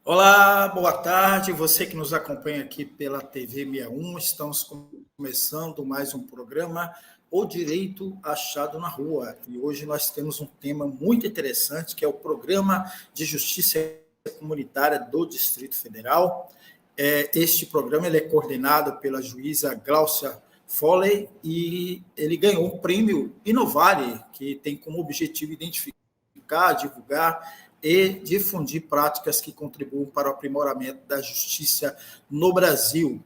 Olá, boa tarde. Você que nos acompanha aqui pela TV 61, estamos começando mais um programa O Direito Achado na Rua. E hoje nós temos um tema muito interessante, que é o Programa de Justiça Comunitária do Distrito Federal. Este programa ele é coordenado pela juíza Gláucia Foley e ele ganhou o prêmio Inovare, que tem como objetivo identificar, divulgar e difundir práticas que contribuam para o aprimoramento da justiça no Brasil.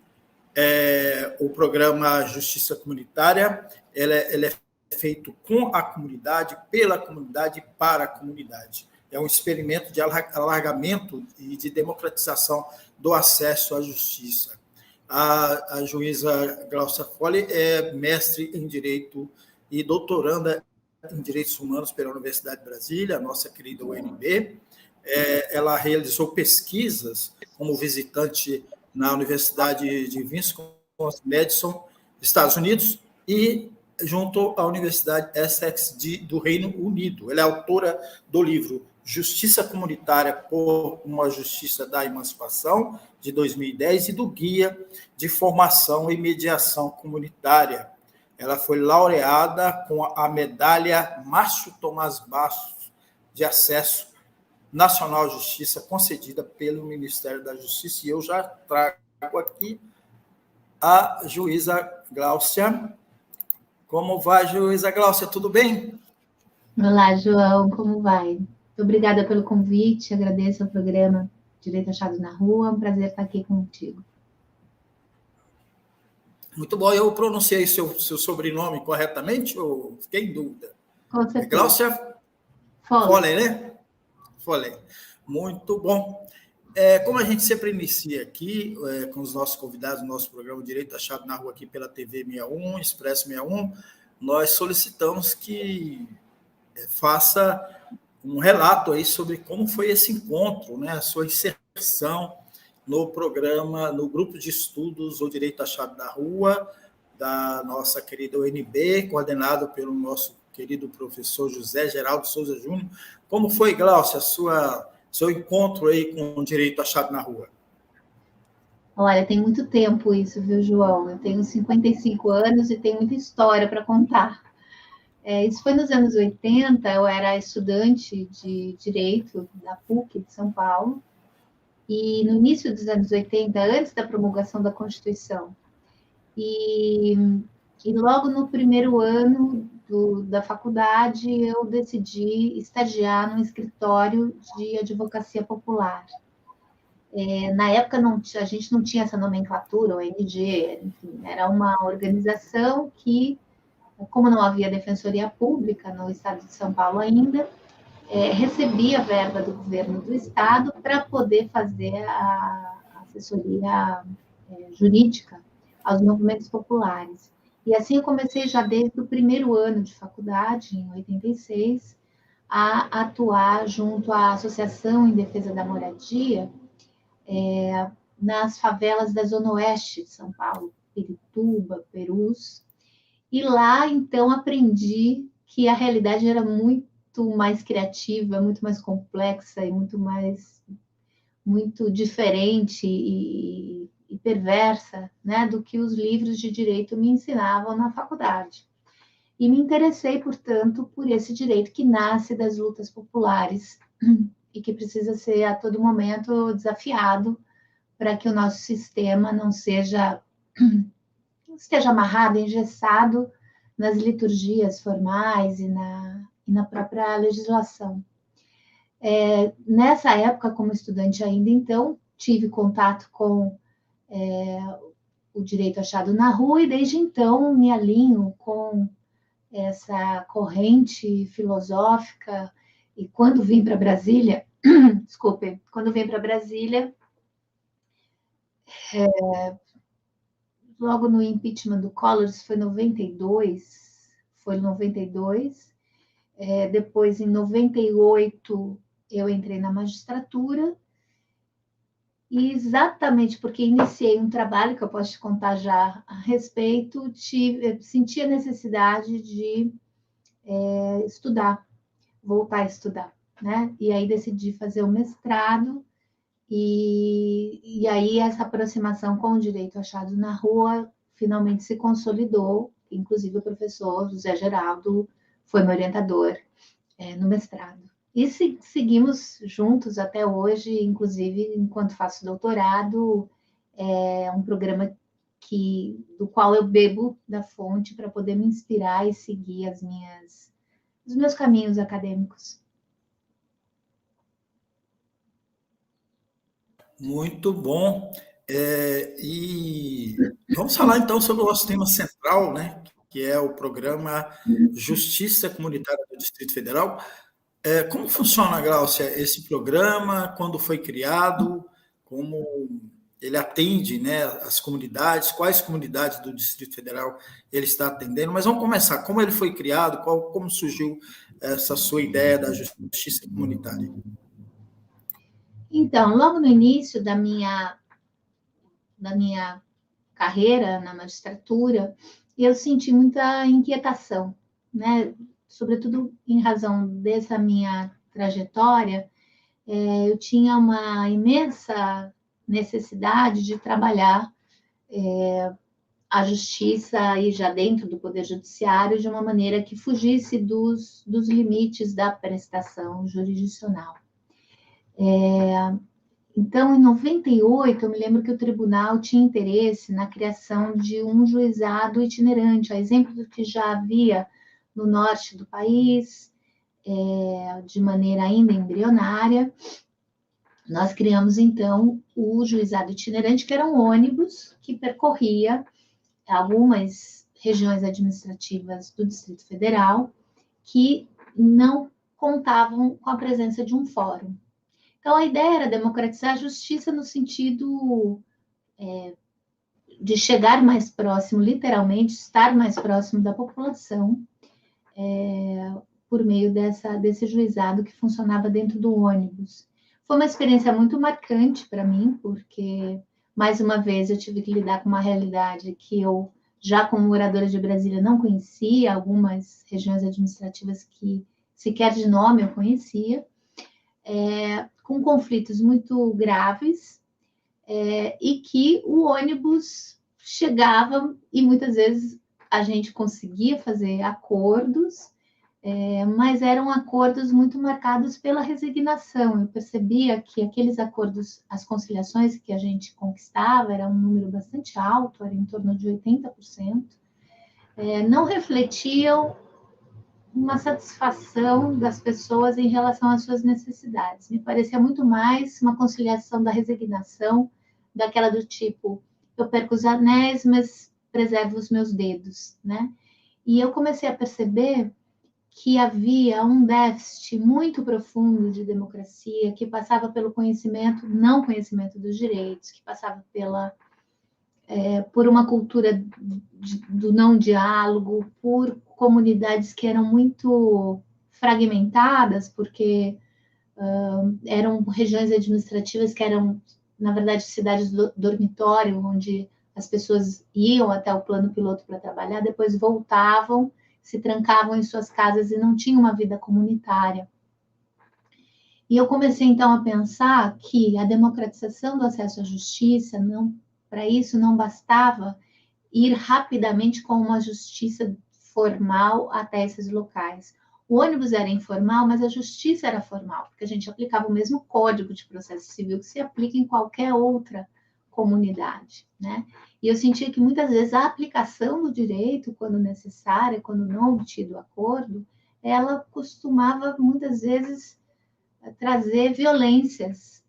O programa Justiça Comunitária ele é feito com a comunidade, pela comunidade e para a comunidade. É um experimento de alargamento e de democratização do acesso à justiça. A juíza Glaucia Foley é mestre em Direito e doutoranda em Direitos Humanos pela Universidade de Brasília, a nossa querida UNB. Ela realizou pesquisas como visitante na Universidade de Wisconsin-Madison, Estados Unidos, e junto à Universidade Essex do Reino Unido. Ela é autora do livro Justiça Comunitária por uma Justiça da Emancipação, de 2010, e do Guia de Formação e Mediação Comunitária. Ela foi laureada com a medalha Márcio Tomás Bastos de Acesso Nacional à Justiça, concedida pelo Ministério da Justiça, e eu já trago aqui a juíza Gláucia. Como vai, juíza Gláucia? Tudo bem? Olá, João, como vai? Muito obrigada pelo convite, agradeço ao programa Direito Achado na Rua, é um prazer estar aqui contigo. Muito bom, eu pronunciei seu sobrenome corretamente ou fiquei em dúvida? Com certeza. Gláucia Foley, né? Foley. Muito bom. Como a gente sempre inicia aqui com os nossos convidados no nosso programa Direito Achado na Rua aqui pela TV 61, Expresso 61, nós solicitamos que faça um relato aí sobre como foi esse encontro, né, a sua inserção no programa, no grupo de estudos O Direito Achado na Rua, da nossa querida UNB, coordenado pelo nosso querido professor José Geraldo Souza Júnior. Como foi, Gláucia, seu encontro aí com o Direito Achado na Rua? Olha, tem muito tempo isso, viu, João? Eu tenho 55 anos e tenho muita história para contar. Isso foi nos anos 80, eu era estudante de Direito da PUC de São Paulo, e no início dos anos 80, antes da promulgação da Constituição, e logo no primeiro ano da faculdade, eu decidi estagiar num escritório de advocacia popular. Na época, a gente não tinha essa nomenclatura, ONG, enfim, era uma organização que, como não havia defensoria pública no estado de São Paulo ainda, recebia verba do governo do estado para poder fazer a assessoria jurídica aos movimentos populares. E assim eu comecei já desde o primeiro ano de faculdade, em 86, a atuar junto à Associação em Defesa da Moradia, nas favelas da Zona Oeste de São Paulo, Pirituba, Perus. E lá, então, aprendi que a realidade era muito mais criativa, muito mais complexa e muito diferente e perversa, né, do que os livros de direito me ensinavam na faculdade. E me interessei, portanto, por esse direito que nasce das lutas populares e que precisa ser a todo momento desafiado para que o nosso sistema não esteja amarrado, engessado nas liturgias formais e na própria legislação. Nessa época, como estudante ainda, então, tive contato com o direito achado na rua e desde então me alinho com essa corrente filosófica. E quando vim para Brasília, quando vim para Brasília, logo no impeachment do Collor, isso foi 92, depois em 98 eu entrei na magistratura, e exatamente porque iniciei um trabalho que eu posso te contar já a respeito, senti a necessidade de estudar, voltar a estudar, né? E aí decidi fazer o mestrado E aí essa aproximação com o direito achado na rua finalmente se consolidou, inclusive o professor José Geraldo foi meu orientador no mestrado. E seguimos juntos até hoje, inclusive enquanto faço doutorado, é um programa do qual eu bebo da fonte para poder me inspirar e seguir os meus caminhos acadêmicos. Muito bom. E vamos falar então sobre o nosso tema central, né? Que é o programa Justiça Comunitária do Distrito Federal. Como funciona, Gláucia, esse programa? Quando foi criado? Como ele atende, né, as comunidades? Quais comunidades do Distrito Federal ele está atendendo? Mas vamos começar. Como ele foi criado? Como surgiu essa sua ideia da justiça comunitária? Então, logo no início da minha carreira na magistratura, eu senti muita inquietação, né? Sobretudo em razão dessa minha trajetória, eu tinha uma imensa necessidade de trabalhar a justiça e já dentro do Poder Judiciário de uma maneira que fugisse dos limites da prestação jurisdicional. Então, em 98, eu me lembro que o tribunal tinha interesse na criação de um juizado itinerante, a exemplo do que já havia no norte do país, de maneira ainda embrionária. Nós criamos, então, o juizado itinerante, que era um ônibus que percorria algumas regiões administrativas do Distrito Federal que não contavam com a presença de um fórum. Então, a ideia era democratizar a justiça no sentido de chegar mais próximo, literalmente, estar mais próximo da população, por meio desse juizado que funcionava dentro do ônibus. Foi uma experiência muito marcante para mim, porque, mais uma vez, eu tive que lidar com uma realidade que eu, já como moradora de Brasília, não conhecia, algumas regiões administrativas que sequer de nome eu conhecia, com conflitos muito graves, e que o ônibus chegava e muitas vezes a gente conseguia fazer acordos, mas eram acordos muito marcados pela resignação. Eu percebia que aqueles acordos, as conciliações que a gente conquistava, era um número bastante alto, era em torno de 80%, não refletiam uma satisfação das pessoas em relação às suas necessidades. Me parecia muito mais uma conciliação da resignação, daquela do tipo, eu perco os anéis, mas preservo os meus dedos, né? E eu comecei a perceber que havia um déficit muito profundo de democracia, que passava pelo conhecimento, não conhecimento dos direitos, que passava por uma cultura do não diálogo, por comunidades que eram muito fragmentadas, porque eram regiões administrativas que eram, na verdade, cidades dormitório, onde as pessoas iam até o plano piloto para trabalhar, depois voltavam, se trancavam em suas casas e não tinham uma vida comunitária. E eu comecei, então, a pensar que a democratização do acesso à justiça, para isso, não bastava ir rapidamente com uma justiça formal até esses locais. O ônibus era informal, mas a justiça era formal, porque a gente aplicava o mesmo código de processo civil que se aplica em qualquer outra comunidade, né? E eu sentia que muitas vezes a aplicação do direito, quando necessária, quando não obtido acordo, ela costumava muitas vezes trazer violências,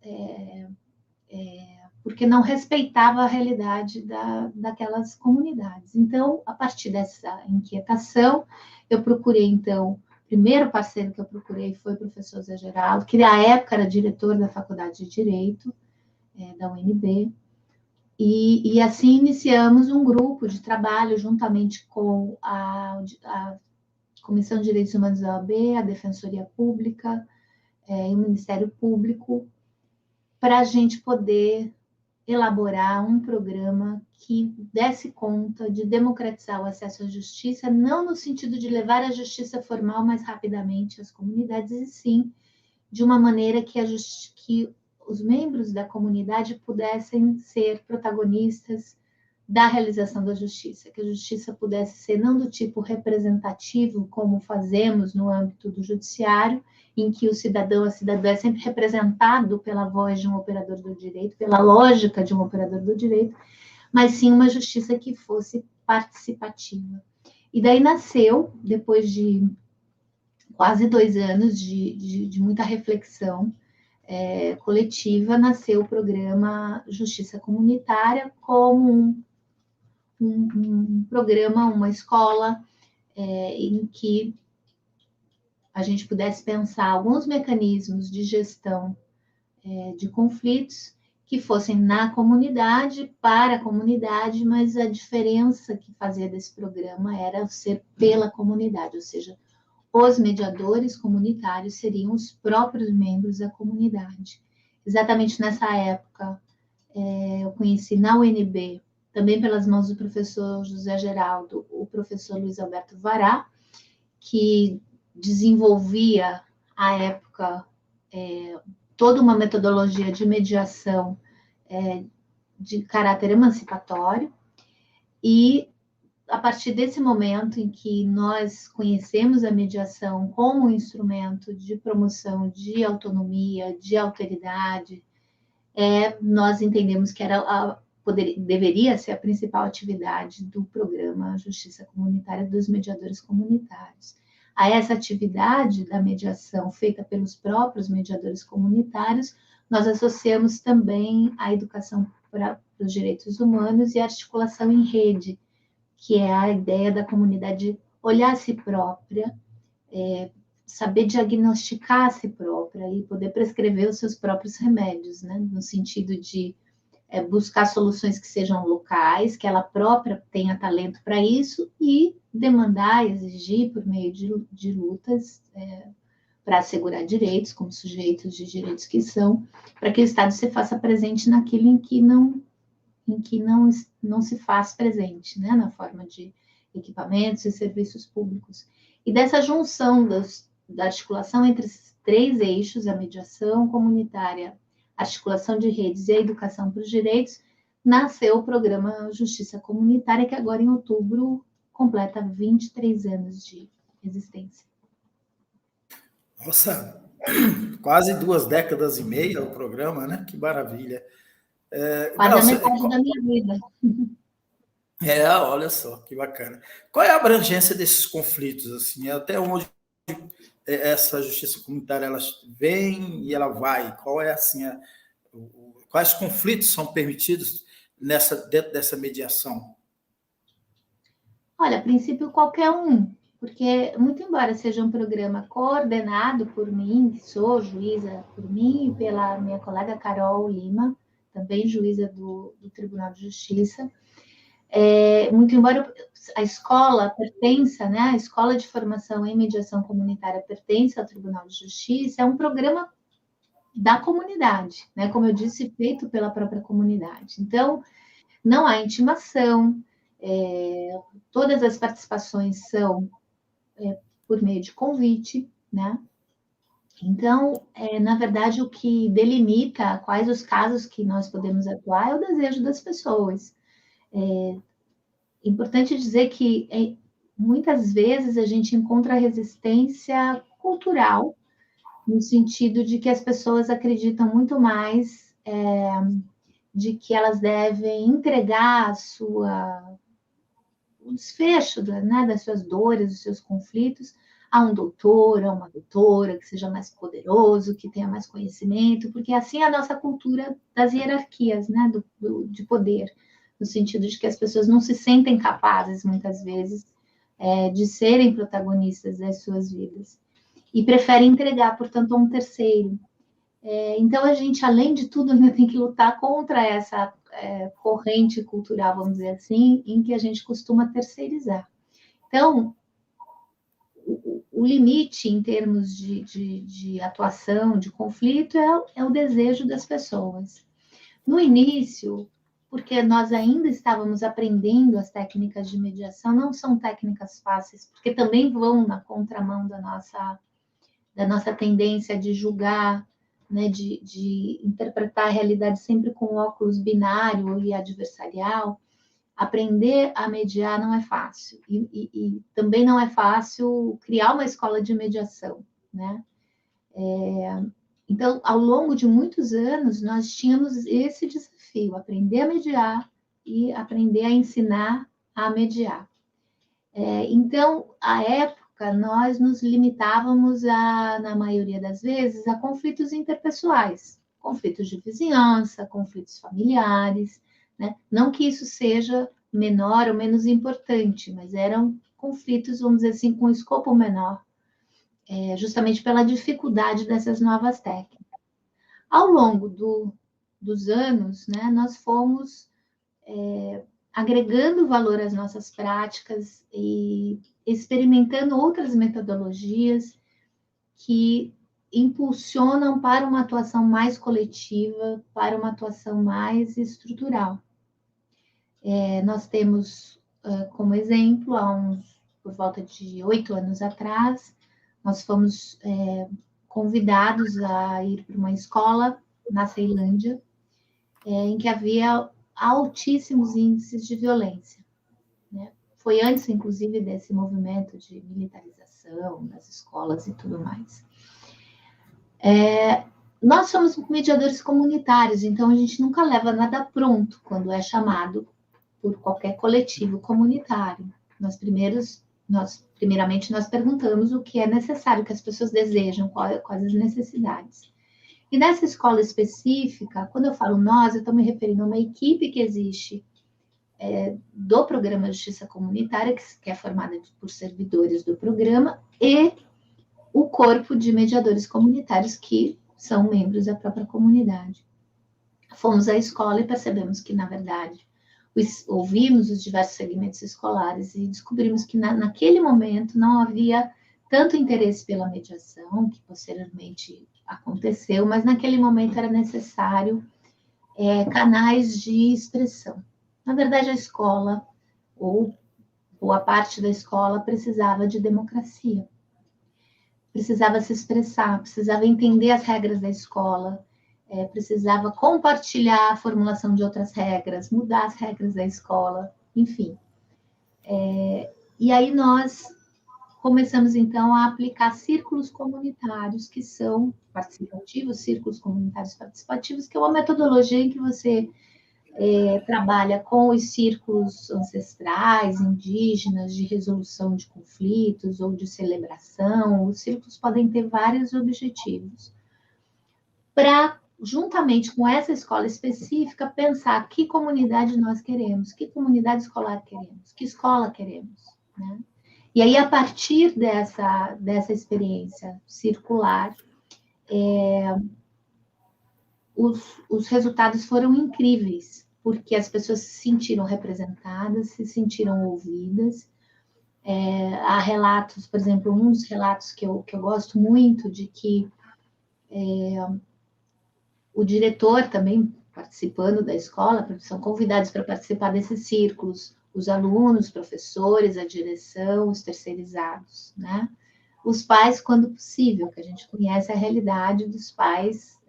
porque não respeitava a realidade daquelas comunidades. Então, a partir dessa inquietação, eu procurei, então, o primeiro parceiro que eu procurei foi o professor Zé Geraldo, que na época era diretor da Faculdade de Direito, da UNB, e assim iniciamos um grupo de trabalho juntamente com a Comissão de Direitos Humanos da OAB, a Defensoria Pública e o Ministério Público, para a gente poder elaborar um programa que desse conta de democratizar o acesso à justiça, não no sentido de levar a justiça formal mais rapidamente às comunidades, e sim de uma maneira que os membros da comunidade pudessem ser protagonistas da realização da justiça, que a justiça pudesse ser não do tipo representativo, como fazemos no âmbito do judiciário, em que o cidadão, a cidadã é sempre representado pela voz de um operador do direito, pela lógica de um operador do direito, mas sim uma justiça que fosse participativa. E daí nasceu, depois de quase 2 anos de muita reflexão coletiva, nasceu o programa Justiça Comunitária como um programa, uma escola em que a gente pudesse pensar alguns mecanismos de gestão de conflitos que fossem na comunidade, para a comunidade, mas a diferença que fazia desse programa era ser pela comunidade, ou seja, os mediadores comunitários seriam os próprios membros da comunidade. Exatamente nessa época, eu conheci na UNB, também pelas mãos do professor José Geraldo, o professor Luiz Alberto Vará, que desenvolvia, à época, toda uma metodologia de mediação de caráter emancipatório, e a partir desse momento em que nós conhecemos a mediação como um instrumento de promoção de autonomia, de alteridade, nós entendemos que deveria ser a principal atividade do programa Justiça Comunitária dos mediadores comunitários. A essa atividade da mediação feita pelos próprios mediadores comunitários, nós associamos também a educação para os direitos humanos e a articulação em rede, que é a ideia da comunidade olhar a si própria, saber diagnosticar a si própria e poder prescrever os seus próprios remédios, né? No sentido de buscar soluções que sejam locais, que ela própria tenha talento para isso e demandar, exigir por meio de lutas para assegurar direitos, como sujeitos de direitos que são, para que o Estado se faça presente naquilo em que não se faz presente, né, na forma de equipamentos e serviços públicos. E dessa junção da articulação entre esses 3 eixos, a mediação comunitária, a articulação de redes e a educação para os direitos, nasceu o programa Justiça Comunitária, que agora em outubro completa 23 anos de existência. Nossa, quase 2 décadas e meia o programa, né? Que maravilha. Quase a metade da minha vida. Olha só, que bacana. Qual é a abrangência desses conflitos? Assim, até onde essa justiça comunitária ela vem e ela vai? Qual é assim, quais conflitos são permitidos dentro dessa mediação? Olha, a princípio qualquer um, porque muito embora seja um programa coordenado por mim, que sou juíza por mim e pela minha colega Carol Lima, também juíza do Tribunal de Justiça, muito embora a escola pertença, né, a Escola de Formação em Mediação Comunitária pertence ao Tribunal de Justiça, é um programa da comunidade, né, como eu disse, feito pela própria comunidade. Então, não há intimação, todas as participações são por meio de convite, né? Então, na verdade, o que delimita quais os casos que nós podemos atuar é o desejo das pessoas. É importante dizer que muitas vezes a gente encontra resistência cultural, no sentido de que as pessoas acreditam muito mais de que elas devem entregar o desfecho das suas dores, dos seus conflitos, a um doutor, a uma doutora que seja mais poderoso, que tenha mais conhecimento, porque assim é a nossa cultura das hierarquias, né, de poder, no sentido de que as pessoas não se sentem capazes, muitas vezes, de serem protagonistas das suas vidas, e preferem entregar, portanto, a um terceiro. Então, a gente, além de tudo, ainda tem que lutar contra essa corrente cultural, vamos dizer assim, em que a gente costuma terceirizar. Então, o limite em termos de atuação, de conflito, é o desejo das pessoas. No início, porque nós ainda estávamos aprendendo as técnicas de mediação, não são técnicas fáceis, porque também vão na contramão da nossa tendência de julgar né, de interpretar a realidade sempre com óculos binário e adversarial, aprender a mediar não é fácil. E também não é fácil criar uma escola de mediação, né? Então, ao longo de muitos anos, nós tínhamos esse desafio, aprender a mediar e aprender a ensinar a mediar. Então, à época, nós nos limitávamos, na maioria das vezes, a conflitos interpessoais, conflitos de vizinhança, conflitos familiares, né? Não que isso seja menor ou menos importante, mas eram conflitos, vamos dizer assim, com escopo menor, justamente pela dificuldade dessas novas técnicas. Ao longo dos anos, né, nós fomos agregando valor às nossas práticas e experimentando outras metodologias que impulsionam para uma atuação mais coletiva, para uma atuação mais estrutural. Nós temos, como exemplo, por volta de 8 anos atrás, nós fomos convidados a ir para uma escola na Ceilândia, em que havia altíssimos índices de violência, né? Foi antes, inclusive, desse movimento de militarização das escolas e tudo mais. Nós somos mediadores comunitários, então a gente nunca leva nada pronto quando é chamado por qualquer coletivo comunitário. Primeiramente, nós perguntamos o que é necessário, o que as pessoas desejam, quais as necessidades. E nessa escola específica, quando eu falo nós, eu estou me referindo a uma equipe que existe do Programa Justiça Comunitária, que é formada por servidores do programa, e o corpo de mediadores comunitários, que são membros da própria comunidade. Fomos à escola e percebemos que, na verdade, ouvimos os diversos segmentos escolares e descobrimos que naquele momento não havia tanto interesse pela mediação, que posteriormente aconteceu, mas naquele momento era necessário canais de expressão. Na verdade, a escola, ou a parte da escola, precisava de democracia. Precisava se expressar, precisava entender as regras da escola, precisava compartilhar a formulação de outras regras, mudar as regras da escola, enfim. E aí nós começamos, então, a aplicar círculos comunitários que são participativos, círculos comunitários participativos, que é uma metodologia em que você trabalha com os círculos ancestrais, indígenas, de resolução de conflitos ou de celebração. Os círculos podem ter vários objetivos. Para, juntamente com essa escola específica, pensar que comunidade nós queremos, que comunidade escolar queremos, que escola queremos, né? E aí, a partir dessa experiência circular, os resultados foram incríveis, porque as pessoas se sentiram representadas, se sentiram ouvidas. Há relatos, por exemplo, um dos relatos que eu gosto muito, de que o diretor também participando da escola, são convidados para participar desses círculos, os alunos, professores, a direção, os terceirizados, né? Os pais, quando possível, que a gente conhece a realidade dos pais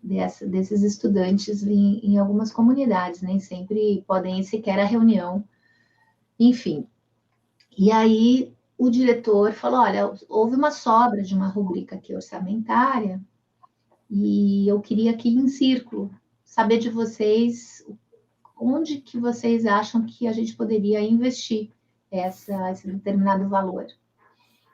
desses estudantes em algumas comunidades, nem sempre podem ir sequer à reunião, enfim. E aí o diretor falou, olha, houve uma sobra de uma rubrica aqui orçamentária, e eu queria aqui em círculo saber de vocês onde que vocês acham que a gente poderia investir esse determinado valor.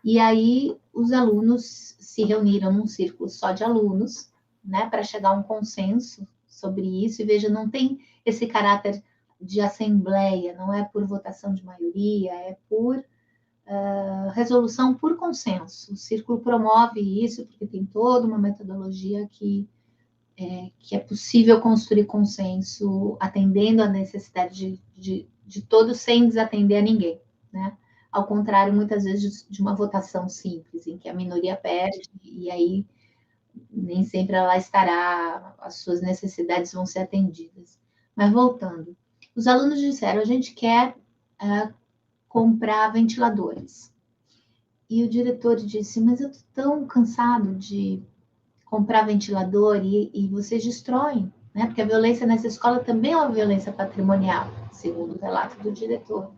E aí os alunos se reuniram num círculo só de alunos, né, para chegar a um consenso sobre isso. E veja, não tem esse caráter de assembleia, não é por votação de maioria, é por resolução por consenso. O círculo promove isso porque tem toda uma metodologia que é possível construir consenso atendendo à necessidade de todos sem desatender a ninguém, né? Ao contrário, muitas vezes, de uma votação simples, em que a minoria perde e aí nem sempre ela estará, as suas necessidades vão ser atendidas. Mas voltando, os alunos disseram, a gente quer comprar ventiladores. E o diretor disse, mas eu estou tão cansado de comprar ventilador e vocês destroem, né? Porque a violência nessa escola também é uma violência patrimonial, segundo o relato do diretor.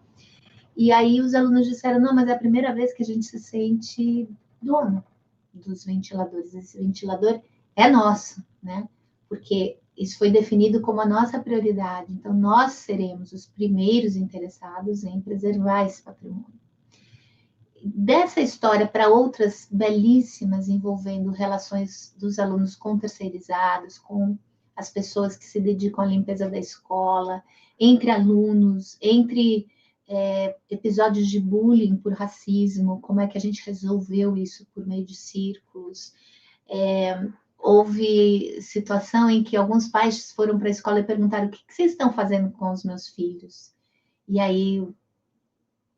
E aí os alunos disseram, não, mas é a primeira vez que a gente se sente dono dos ventiladores. Esse ventilador é nosso, né? Porque isso foi definido como a nossa prioridade. Então, nós seremos os primeiros interessados em preservar esse patrimônio. Dessa história para outras belíssimas envolvendo relações dos alunos com terceirizados, com as pessoas que se dedicam à limpeza da escola, entre alunos, entre episódios de bullying por racismo, como é que a gente resolveu isso por meio de círculos. Houve situação em que alguns pais foram para a escola e perguntaram: o que vocês estão fazendo com os meus filhos? E aí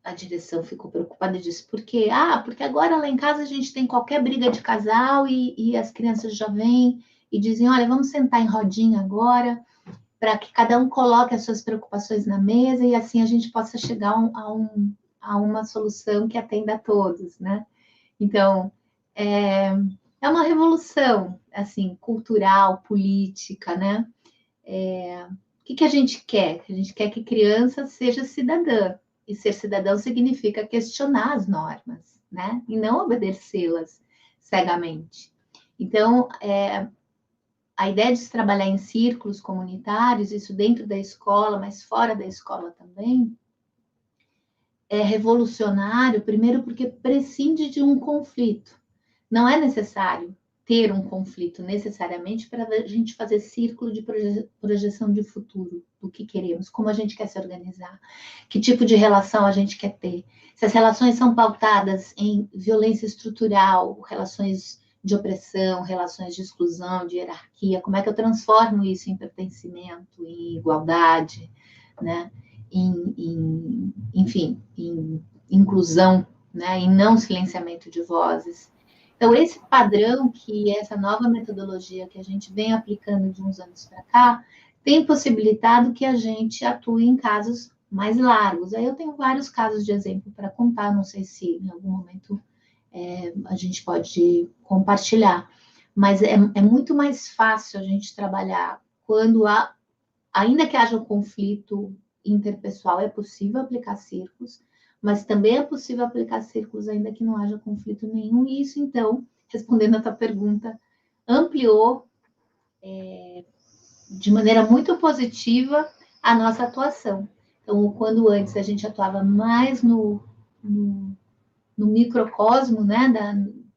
a direção ficou preocupada e disse: por quê? Porque agora lá em casa a gente tem qualquer briga de casal e as crianças já vêm e dizem: olha, vamos sentar em rodinha agora, para que cada um coloque as suas preocupações na mesa e assim a gente possa chegar a uma solução que atenda a todos, né? Então, é uma revolução, assim, cultural, política, né? O que a gente quer? A gente quer que criança seja cidadã, e ser cidadão significa questionar as normas, né? E não obedecê-las cegamente. Então, a ideia de se trabalhar em círculos comunitários, isso dentro da escola, mas fora da escola também, é revolucionário, primeiro porque prescinde de um conflito. Não é necessário ter um conflito necessariamente para a gente fazer círculo de projeção de futuro, do que queremos, como a gente quer se organizar, que tipo de relação a gente quer ter. Se as relações são pautadas em violência estrutural, relações de opressão, relações de exclusão, de hierarquia, como é que eu transformo isso em pertencimento, em igualdade, né? Enfim, em inclusão, né? Em não silenciamento de vozes. Então, esse padrão que essa nova metodologia que a gente vem aplicando de uns anos para cá, tem possibilitado que a gente atue em casos mais largos. Aí eu tenho vários casos de exemplo para contar, não sei se em algum momento a gente pode compartilhar, mas é muito mais fácil a gente trabalhar quando ainda que haja um conflito interpessoal, é possível aplicar círculos, mas também é possível aplicar círculos ainda que não haja conflito nenhum, e isso, então, respondendo a tua pergunta, ampliou de maneira muito positiva a nossa atuação. Então, quando antes a gente atuava mais no microcosmo, né,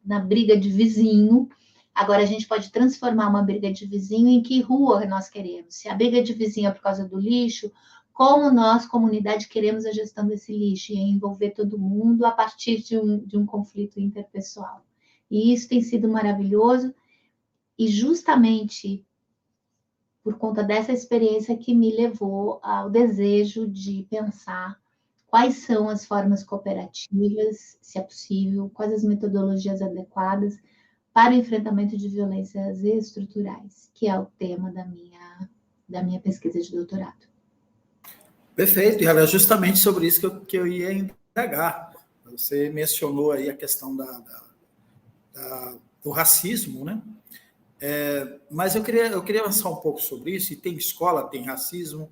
na briga de vizinho, agora a gente pode transformar uma briga de vizinho em que rua nós queremos. Se a briga de vizinho é por causa do lixo, como nós, comunidade, queremos a gestão desse lixo e envolver todo mundo a partir de um conflito interpessoal. E isso tem sido maravilhoso, e justamente por conta dessa experiência que me levou ao desejo de pensar quais são as formas cooperativas, se é possível, quais as metodologias adequadas para o enfrentamento de violências estruturais, que é o tema da minha pesquisa de doutorado. Perfeito, e era justamente sobre isso que eu ia indagar. Você mencionou aí a questão do racismo, né? Mas eu queria avançar um pouco sobre isso, e tem escola, tem racismo,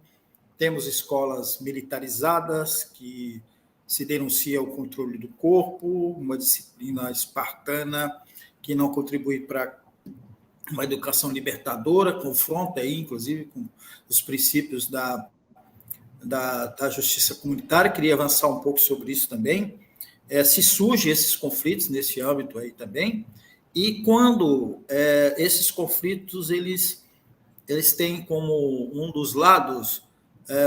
temos escolas militarizadas que se denuncia o controle do corpo, uma disciplina espartana que não contribui para uma educação libertadora, confronta aí, inclusive, com os princípios da justiça comunitária. Queria avançar um pouco sobre isso também. Se surgem esses conflitos nesse âmbito aí também, e quando esses conflitos eles têm como um dos lados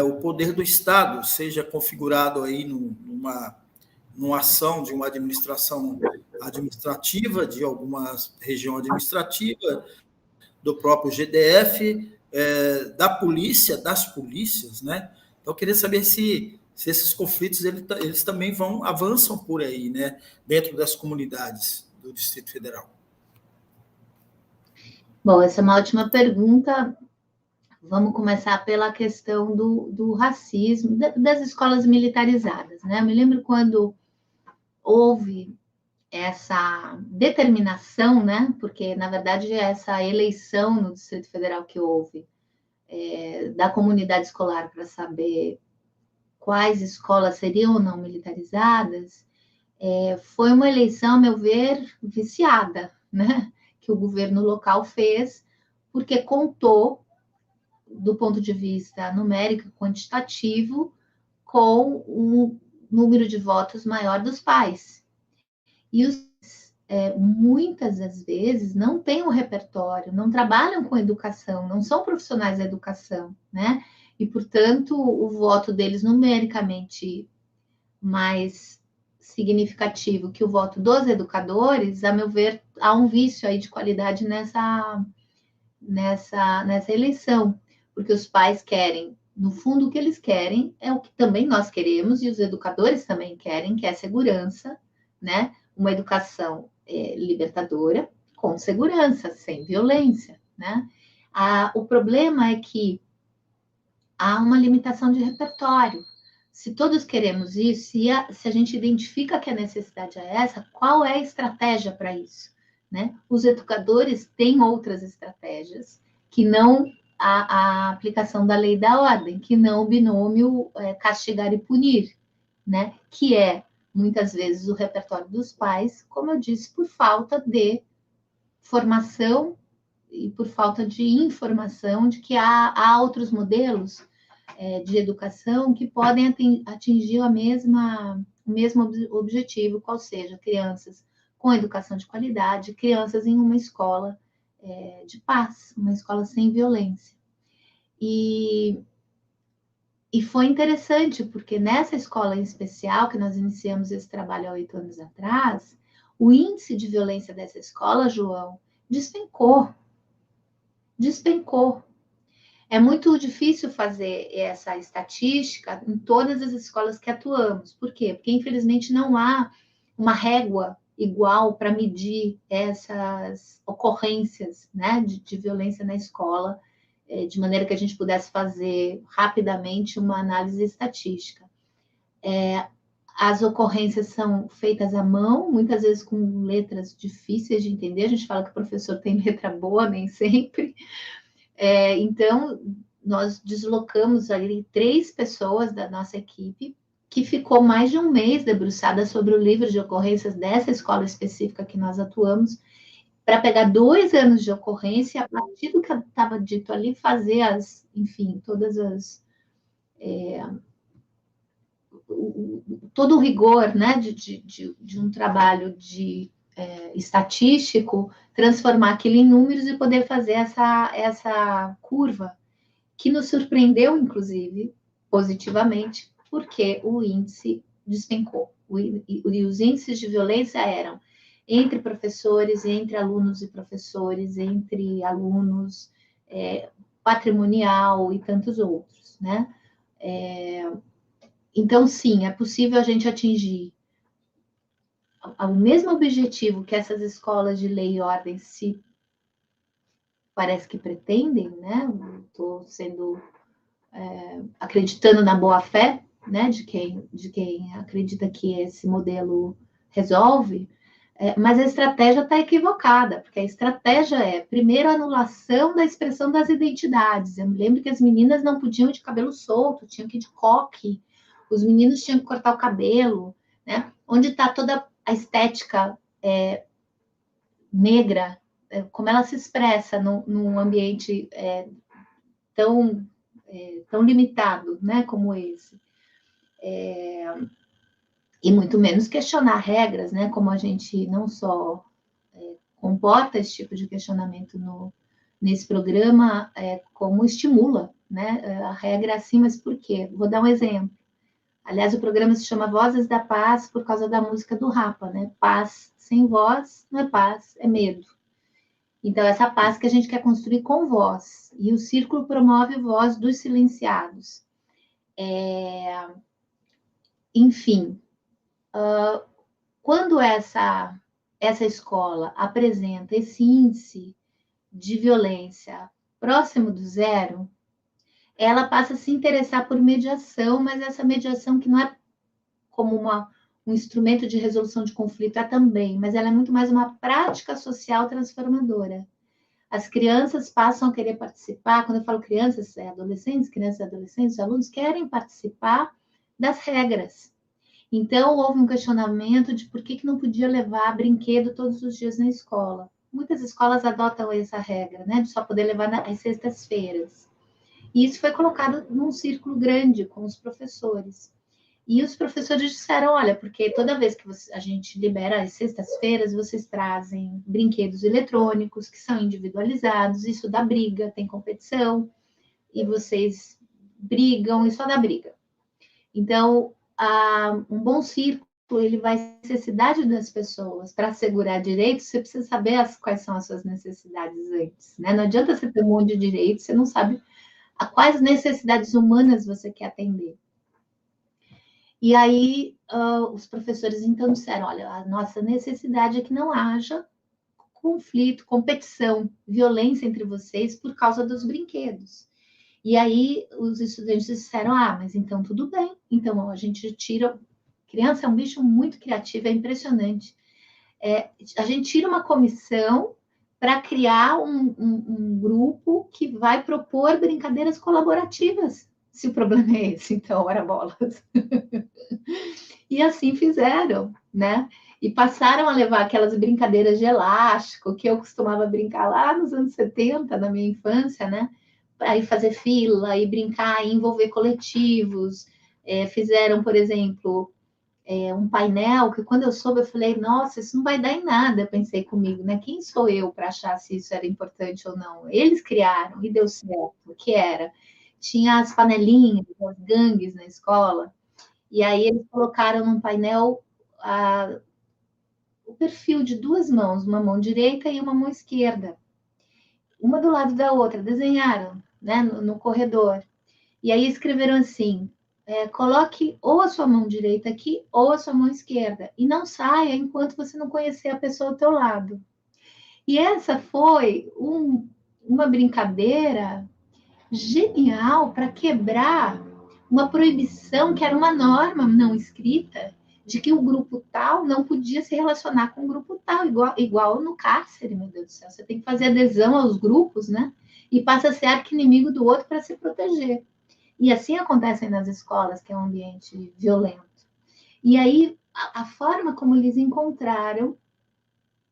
o poder do Estado, seja configurado aí numa ação de uma administração administrativa, de alguma região administrativa, do próprio GDF, da polícia, das polícias, né? Então, eu queria saber se esses conflitos eles também avançam por aí, né? Dentro das comunidades do Distrito Federal. Bom, essa é uma ótima pergunta. Vamos começar pela questão do racismo, das escolas militarizadas, né? Eu me lembro quando houve essa determinação, né? Porque, na verdade, essa eleição no Distrito Federal que houve da comunidade escolar para saber quais escolas seriam ou não militarizadas, foi uma eleição, a meu ver, viciada, né? Que o governo local fez, porque contou, do ponto de vista numérico, quantitativo, com um número de votos maior dos pais. E os muitas das vezes não têm um repertório, não trabalham com educação, não são profissionais da educação, né? E, portanto, o voto deles numericamente mais significativo que o voto dos educadores, a meu ver, há um vício aí de qualidade nessa eleição, porque os pais querem, no fundo, o que eles querem é o que também nós queremos e os educadores também querem, que é segurança, né? Uma educação libertadora, com segurança, sem violência, né? O problema é que há uma limitação de repertório. Se todos queremos isso, se a gente identifica que a necessidade é essa, qual é a estratégia para isso? Né? Os educadores têm outras estratégias, que não a aplicação da lei da ordem, que não o binômio castigar e punir, né? Que é, muitas vezes, o repertório dos pais, como eu disse, por falta de formação e por falta de informação de que há outros modelos de educação que podem atingir o mesmo objetivo, qual seja, crianças com educação de qualidade, crianças em uma escola de paz, uma escola sem violência. E foi interessante, porque nessa escola em especial, que nós iniciamos esse trabalho há 8 anos atrás, o índice de violência dessa escola, João, despencou. É muito difícil fazer essa estatística em todas as escolas que atuamos. Por quê? Porque, infelizmente, não há uma régua igual para medir essas ocorrências, né, de violência na escola, de maneira que a gente pudesse fazer rapidamente uma análise estatística. As ocorrências são feitas à mão, muitas vezes com letras difíceis de entender. A gente fala que o professor tem letra boa, nem sempre. Então, nós deslocamos ali 3 pessoas da nossa equipe, que ficou mais de um mês debruçada sobre o livro de ocorrências dessa escola específica que nós atuamos, para pegar 2 anos de ocorrência, a partir do que estava dito ali, fazer todas as... todo o rigor, né, de um trabalho estatístico, transformar aquilo em números e poder fazer essa curva, que nos surpreendeu, inclusive, positivamente, porque o índice despencou. E os índices de violência eram entre professores, entre alunos e professores, entre alunos, patrimonial e tantos outros, né? Então, sim, é possível a gente atingir o mesmo objetivo que essas escolas de lei e ordem se parece que pretendem, né? Estou acreditando na boa fé, né? De quem acredita que esse modelo resolve, mas a estratégia está equivocada, porque a estratégia é, primeiro, a anulação da expressão das identidades. Eu me lembro que as meninas não podiam ir de cabelo solto, tinham que ir de coque, os meninos tinham que cortar o cabelo, né? Onde está toda a estética negra, como ela se expressa num ambiente tão limitado, né, como esse. E muito menos questionar regras, né, como a gente não só comporta esse tipo de questionamento nesse programa, como estimula, né, a regra assim, mas por quê? Vou dar um exemplo. Aliás, o programa se chama Vozes da Paz por causa da música do Rapa, né? Paz sem voz não é paz, é medo. Então, essa paz que a gente quer construir com voz. E o Círculo promove voz dos silenciados. Enfim, quando essa escola apresenta esse índice de violência próximo do zero, ela passa a se interessar por mediação, mas essa mediação que não é como um instrumento de resolução de conflito, é também, mas ela é muito mais uma prática social transformadora. As crianças passam a querer participar, quando eu falo crianças e adolescentes, alunos querem participar das regras. Então, houve um questionamento de por que não podia levar brinquedo todos os dias na escola. Muitas escolas adotam essa regra, né, de só poder levar às sextas-feiras. E isso foi colocado num círculo grande com os professores. E os professores disseram, olha, porque toda vez que a gente libera as sextas-feiras, vocês trazem brinquedos eletrônicos que são individualizados, isso dá briga, tem competição, e vocês brigam e só dá briga. Então, um bom círculo, ele vai necessidade das pessoas. Para assegurar direitos, você precisa saber quais são as suas necessidades antes, né? Não adianta você ter um monte de direitos, você não sabe a quais necessidades humanas você quer atender. E aí, os professores, então, disseram, olha, a nossa necessidade é que não haja conflito, competição, violência entre vocês por causa dos brinquedos. E aí, os estudantes disseram, mas então tudo bem. Então, a gente tira... Criança é um bicho muito criativo, é impressionante. A gente tira uma comissão para criar um grupo que vai propor brincadeiras colaborativas, se o problema é esse, então, ora bolas. E assim fizeram, né? E passaram a levar aquelas brincadeiras de elástico, que eu costumava brincar lá nos anos 70, na minha infância, né? Para ir fazer fila, e brincar, e envolver coletivos. Fizeram, por exemplo, um painel, que quando eu soube, eu falei, nossa, isso não vai dar em nada, eu pensei comigo, né? Quem sou eu para achar se isso era importante ou não? Eles criaram, e deu certo. O que era? Tinha as panelinhas, as gangues na escola, e aí eles colocaram num painel o perfil de duas mãos, uma mão direita e uma mão esquerda, uma do lado da outra, desenharam, né, no corredor. E aí escreveram assim, coloque ou a sua mão direita aqui ou a sua mão esquerda, e não saia enquanto você não conhecer a pessoa ao teu lado. E essa foi uma brincadeira genial para quebrar uma proibição que era uma norma não escrita de que o grupo tal não podia se relacionar com o grupo tal, igual no cárcere, meu Deus do céu. Você tem que fazer adesão aos grupos, né? E passa a ser arqui-inimigo do outro para se proteger. E assim acontece nas escolas, que é um ambiente violento. E aí, a forma como eles encontraram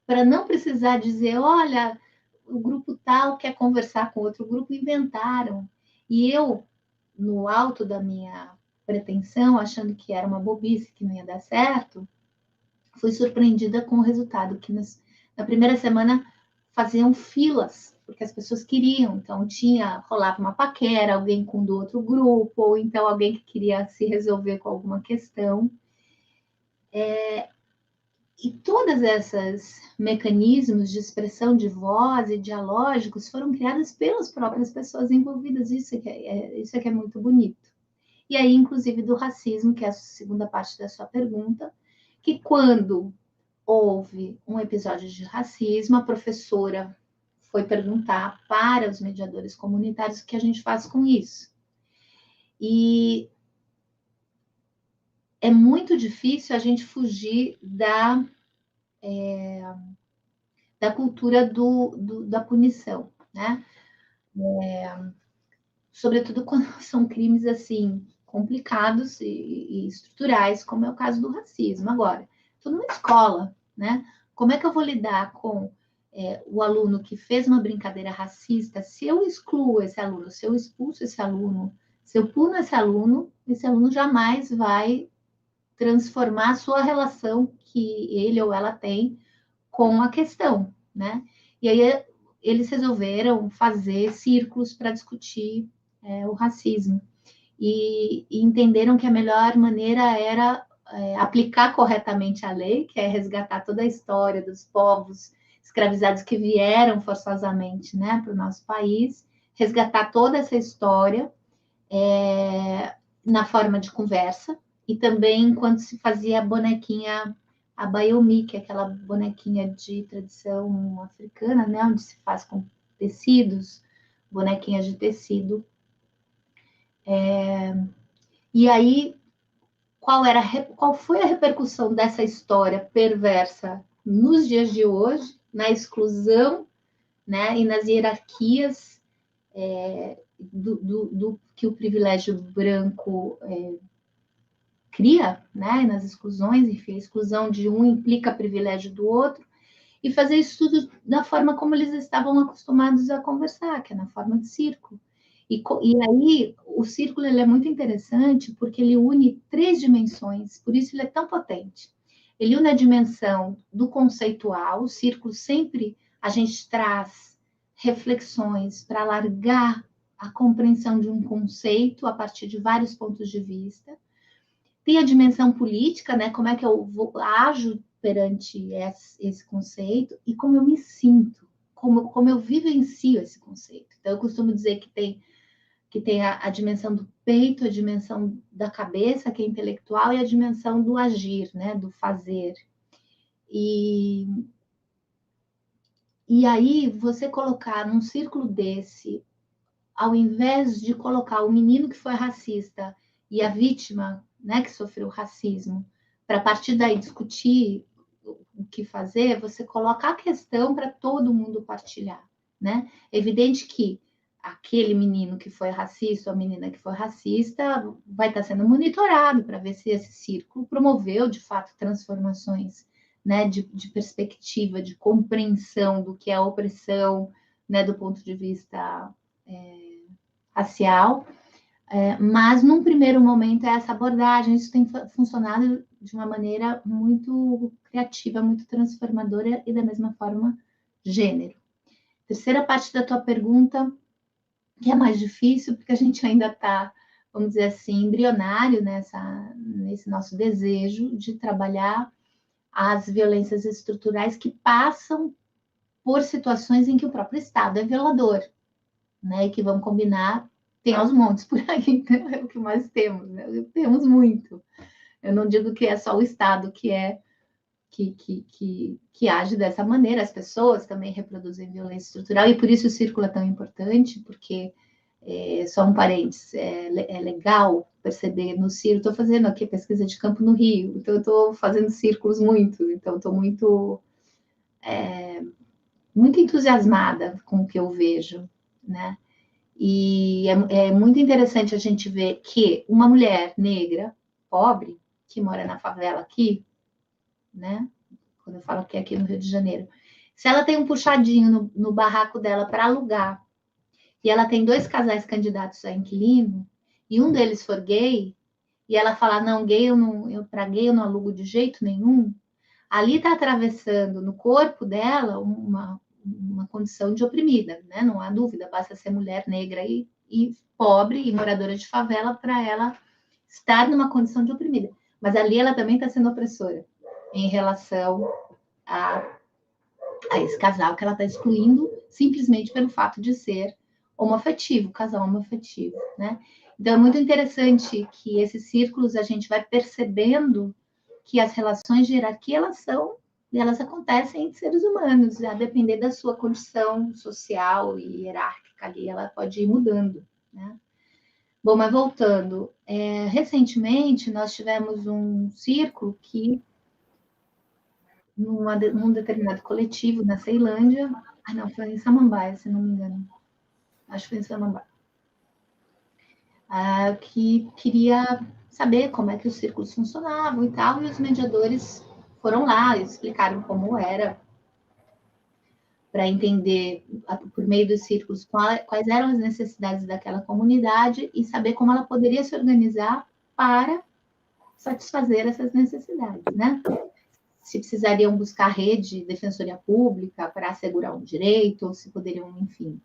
para não precisar dizer, olha, o grupo tal quer conversar com outro grupo, inventaram. E eu, no alto da minha pretensão, achando que era uma bobice, que não ia dar certo, fui surpreendida com o resultado, que na primeira semana faziam filas, porque as pessoas queriam, então rolava uma paquera, alguém com do outro grupo, ou então alguém que queria se resolver com alguma questão. E todos esses mecanismos de expressão de voz e dialógicos foram criados pelas próprias pessoas envolvidas. Isso é que é muito bonito. E aí, inclusive, do racismo, que é a segunda parte da sua pergunta, que quando houve um episódio de racismo, a professora foi perguntar para os mediadores comunitários o que a gente faz com isso. E é muito difícil a gente fugir da cultura da punição, né? Sobretudo quando são crimes assim complicados e estruturais, como é o caso do racismo. Agora, estou numa escola, né? Como é que eu vou lidar com o aluno que fez uma brincadeira racista? Se eu excluo esse aluno, se eu expulso esse aluno, se eu puno esse aluno jamais vai transformar a sua relação que ele ou ela tem com a questão, né? E aí eles resolveram fazer círculos para discutir o racismo e entenderam que a melhor maneira era aplicar corretamente a lei, que é resgatar toda a história dos povos escravizados que vieram forçosamente, né, para o nosso país, resgatar toda essa história na forma de conversa, e também quando se fazia a bonequinha, a Bayomi, que é aquela bonequinha de tradição africana, né, onde se faz com tecidos, bonequinhas de tecido. E aí qual foi a repercussão dessa história perversa nos dias de hoje, na exclusão, né, e nas hierarquias do que o privilégio branco cria, né, nas exclusões, enfim, a exclusão de um implica privilégio do outro, e fazer isso tudo da forma como eles estavam acostumados a conversar, que é na forma de círculo. E aí, o círculo ele é muito interessante porque ele une 3 dimensões, por isso ele é tão potente. Ele une a dimensão do conceitual, o círculo sempre a gente traz reflexões para alargar a compreensão de um conceito a partir de vários pontos de vista. Tem a dimensão política, né? Como é que eu ajo perante esse conceito e como eu me sinto, como eu vivencio esse conceito. Então, eu costumo dizer que tem a dimensão do peito, a dimensão da cabeça, que é intelectual, e a dimensão do agir, né? Do fazer. E aí, você colocar num círculo desse, ao invés de colocar o menino que foi racista e a vítima, né, que sofreu racismo, para a partir daí discutir o que fazer, você coloca a questão para todo mundo partilhar, né? É evidente que aquele menino que foi racista, ou a menina que foi racista, vai estar sendo monitorado para ver se esse círculo promoveu, de fato, transformações, né, de perspectiva, de compreensão do que é a opressão, né, do ponto de vista racial, mas num primeiro momento essa abordagem, isso tem funcionado de uma maneira muito criativa, muito transformadora e da mesma forma gênero. Terceira parte da tua pergunta, que é mais difícil, porque a gente ainda está, vamos dizer assim, embrionário nesse nosso desejo de trabalhar as violências estruturais que passam por situações em que o próprio Estado é violador, né? E que vamos combinar, tem aos montes por aí, né? É o que mais temos, né? Temos muito. Eu não digo que é só o Estado que age dessa maneira, as pessoas também reproduzem violência estrutural, e por isso o círculo é tão importante, porque, só um parênteses, é legal perceber no círculo, estou fazendo aqui pesquisa de campo no Rio, então eu estou fazendo círculos muito, então estou muito entusiasmada com o que eu vejo, né? E é muito interessante a gente ver que uma mulher negra, pobre, que mora na favela aqui, né? Quando eu falo que é aqui no Rio de Janeiro, se ela tem um puxadinho no barraco dela para alugar, e ela tem 2 casais candidatos a inquilino, e um deles for gay, e ela falar, não, gay para gay eu não alugo de jeito nenhum, ali está atravessando no corpo dela uma condição de oprimida, né? Não há dúvida, basta ser mulher negra e pobre e moradora de favela para ela estar numa condição de oprimida. Mas ali ela também está sendo opressora em relação a esse casal que ela está excluindo simplesmente pelo fato de ser homoafetivo, casal homoafetivo, né? Então é muito interessante que esses círculos a gente vai percebendo que as relações de hierarquia elas acontecem entre seres humanos, a depender da sua condição social e hierárquica ali, ela pode ir mudando, né? Bom, mas voltando, recentemente nós tivemos um círculo que, num determinado coletivo na Ceilândia, não, foi em Samambaia, se não me engano, acho que foi em Samambaia, que queria saber como é que os círculos funcionavam e tal, e os mediadores foram lá e explicaram como era, para entender, por meio dos círculos, quais eram as necessidades daquela comunidade e saber como ela poderia se organizar para satisfazer essas necessidades, né? Se precisariam buscar rede, defensoria pública para assegurar um direito, ou se poderiam, enfim.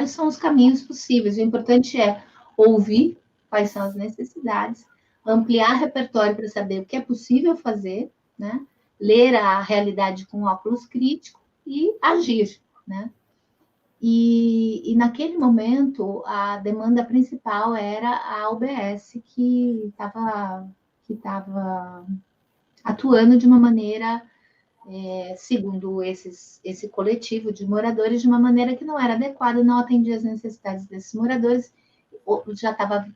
São os caminhos possíveis. O importante é ouvir quais são as necessidades, ampliar repertório para saber o que é possível fazer, né? Ler a realidade com óculos críticos e agir, né? E naquele momento, a demanda principal era a UBS, que estava atuando de uma maneira, segundo esse coletivo de moradores, de uma maneira que não era adequada, não atendia as necessidades desses moradores, já estava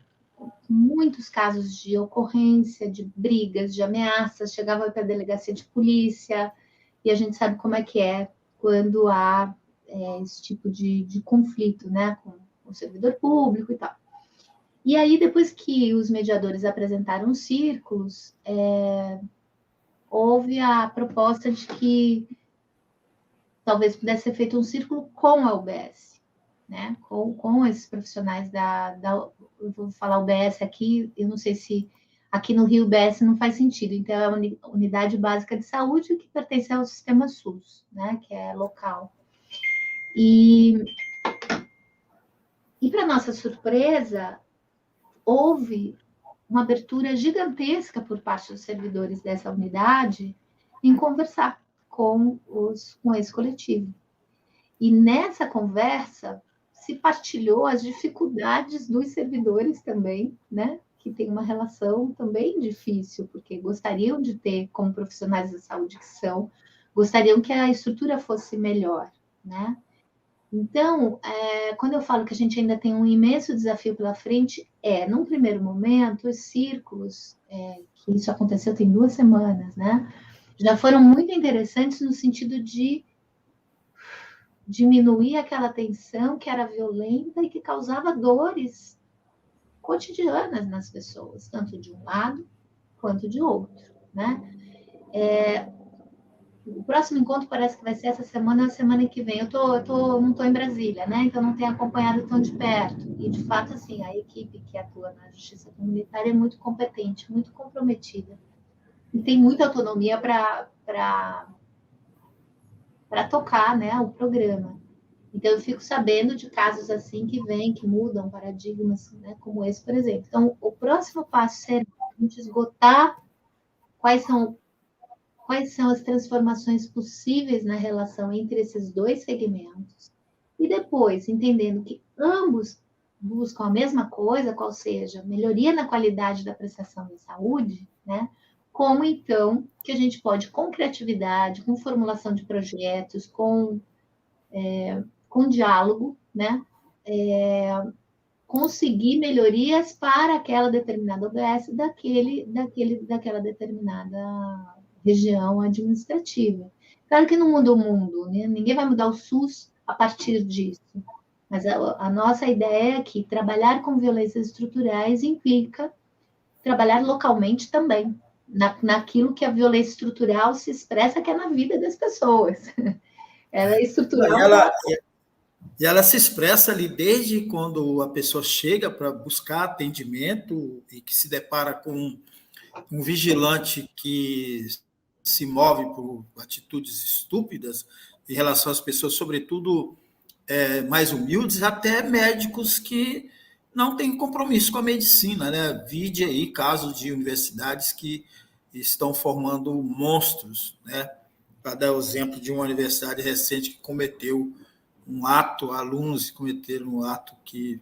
muitos casos de ocorrência, de brigas, de ameaças, chegava para a delegacia de polícia, e a gente sabe como é que é quando há esse tipo de conflito, né, com o servidor público e tal. E aí, depois que os mediadores apresentaram os círculos, houve a proposta de que talvez pudesse ser feito um círculo com a UBS, né? Com esses profissionais eu vou falar UBS aqui, eu não sei se aqui no Rio UBS não faz sentido, então é a Unidade Básica de Saúde que pertence ao Sistema SUS, né? Que é local. E para nossa surpresa, houve uma abertura gigantesca por parte dos servidores dessa unidade em conversar com esse coletivo. E nessa conversa se partilhou as dificuldades dos servidores também, né? Que tem uma relação também difícil, porque gostariam de ter, como profissionais da saúde que são, gostariam que a estrutura fosse melhor, né? Então, quando eu falo que a gente ainda tem um imenso desafio pela frente, num primeiro momento, os círculos, que isso aconteceu tem 2 semanas, né? Já foram muito interessantes no sentido de diminuir aquela tensão que era violenta e que causava dores cotidianas nas pessoas, tanto de um lado quanto de outro, né? O próximo encontro parece que vai ser essa semana ou a semana que vem. Não estou em Brasília, né? Então não tenho acompanhado tão de perto. E, de fato, assim, a equipe que atua na Justiça Comunitária é muito competente, muito comprometida. E tem muita autonomia para tocar, né, o programa. Então, eu fico sabendo de casos assim que vêm, que mudam paradigmas, né, como esse, por exemplo. Então, o próximo passo será a gente esgotar quais são as transformações possíveis na relação entre esses 2 segmentos, e depois, entendendo que ambos buscam a mesma coisa, qual seja, melhoria na qualidade da prestação de saúde, né? Como, então, que a gente pode, com criatividade, com formulação de projetos, com diálogo, né? Conseguir melhorias para aquela determinada OBS daquela determinada região administrativa. Claro que não muda o mundo, né? Ninguém vai mudar o SUS a partir disso. Mas a nossa ideia é que trabalhar com violências estruturais implica trabalhar localmente também, naquilo que a violência estrutural se expressa, que é na vida das pessoas. Ela é estrutural. E ela se expressa ali desde quando a pessoa chega para buscar atendimento e que se depara com um vigilante que se move por atitudes estúpidas em relação às pessoas, sobretudo mais humildes, até médicos que não têm compromisso com a medicina, né? Vide aí casos de universidades que estão formando monstros, né? Para dar o exemplo de uma universidade recente que cometeu um ato, alunos cometeram um ato que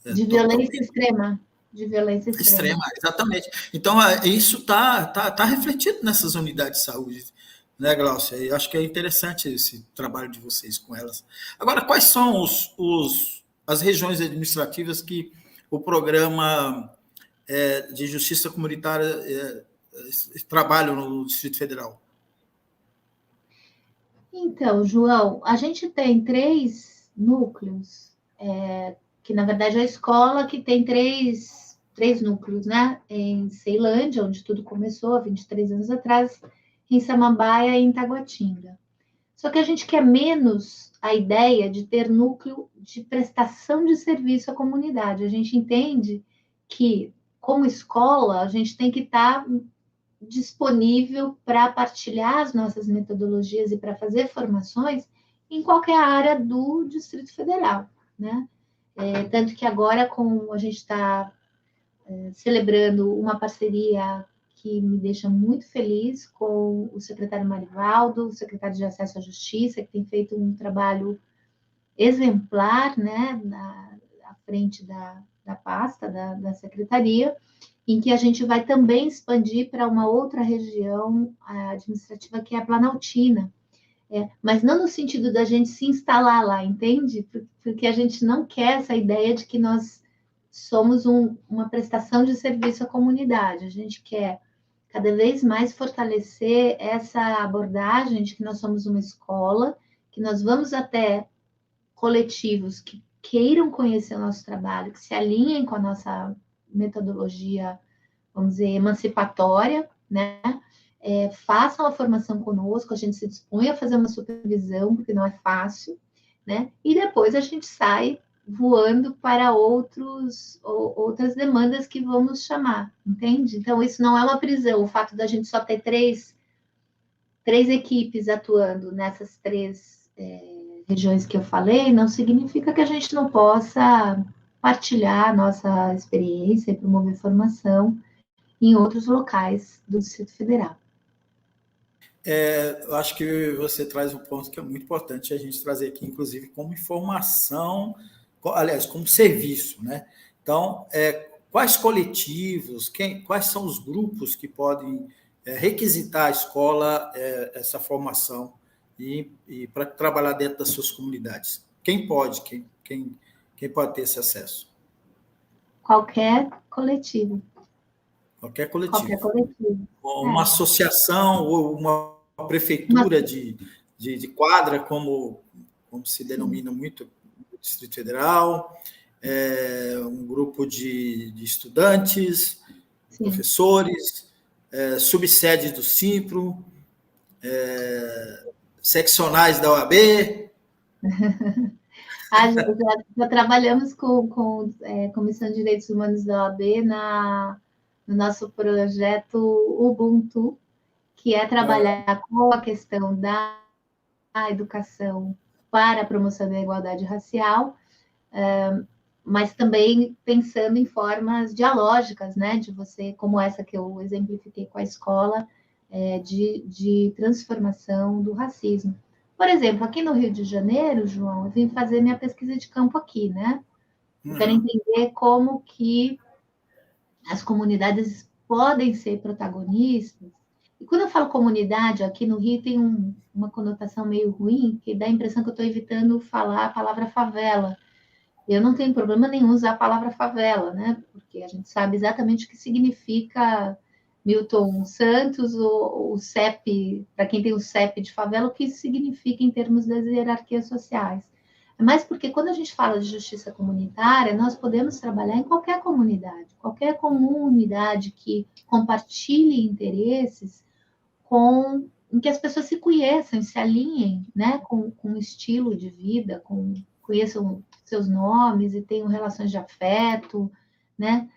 de violência extrema. De violência extrema, exatamente. Então, isso tá refletido nessas unidades de saúde, né, Glaucia? Eu acho que é interessante esse trabalho de vocês com elas. Agora, quais são as regiões administrativas que o programa de justiça comunitária trabalha no Distrito Federal? Então, João, a gente tem 3 núcleos, que na verdade é a escola que tem três núcleos, né? Em Ceilândia, onde tudo começou, há 23 anos atrás, em Samambaia e em Taguatinga. Só que a gente quer menos a ideia de ter núcleo de prestação de serviço à comunidade. A gente entende que, como escola, a gente tem que estar disponível para partilhar as nossas metodologias e para fazer formações em qualquer área do Distrito Federal, né? Tanto que agora, a gente está celebrando uma parceria que me deixa muito feliz com o secretário Marivaldo, o secretário de Acesso à Justiça, que tem feito um trabalho exemplar, né, à frente da pasta, da secretaria, em que a gente vai também expandir para uma outra região administrativa, que é a Planaltina. Mas não no sentido da gente se instalar lá, entende? Porque a gente não quer essa ideia de que nós somos uma prestação de serviço à comunidade. A gente quer cada vez mais fortalecer essa abordagem de que nós somos uma escola, que nós vamos até coletivos que queiram conhecer o nosso trabalho, que se alinhem com a nossa metodologia, vamos dizer, emancipatória, né? Façam a formação conosco, a gente se dispõe a fazer uma supervisão, porque não é fácil, né? E depois a gente sai voando para outras demandas que vão nos chamar, entende? Então, isso não é uma prisão, o fato da gente só ter três equipes atuando nessas três regiões que eu falei, não significa que a gente não possa partilhar a nossa experiência e promover formação em outros locais do Distrito Federal. Eu acho que você traz um ponto que é muito importante a gente trazer aqui, inclusive como informação, aliás, como serviço, né? Então, quais coletivos, quais são os grupos que podem requisitar à escola essa formação e para trabalhar dentro das suas comunidades? Quem pode, quem pode ter esse acesso? Qualquer coletivo. Qualquer coletivo. Qualquer coletivo. Uma associação ou uma prefeitura de quadra, como se denomina muito no Distrito Federal, um grupo de estudantes, sim, professores, subsedes do Simpro, seccionais da OAB. Já trabalhamos com Comissão de Direitos Humanos da OAB no nosso projeto Ubuntu, que é trabalhar com a questão da educação para a promoção da igualdade racial, mas também pensando em formas dialógicas, né, de você, como essa que eu exemplifiquei com a escola, de transformação do racismo. Por exemplo, aqui no Rio de Janeiro, João, eu vim fazer minha pesquisa de campo aqui, né? Eu quero entender como que as comunidades podem ser protagonistas. E quando eu falo comunidade, aqui no Rio tem uma conotação meio ruim, que dá a impressão que eu estou evitando falar a palavra favela. Eu não tenho problema nenhum usar a palavra favela, né? Porque a gente sabe exatamente o que significa Milton Santos, o CEP, para quem tem o CEP de favela, o que isso significa em termos das hierarquias sociais. Mas porque quando a gente fala de justiça comunitária, nós podemos trabalhar em qualquer comunidade que compartilhe interesses em que as pessoas se conheçam, se alinhem, né, com o estilo de vida, conheçam seus nomes e tenham relações de afeto, né,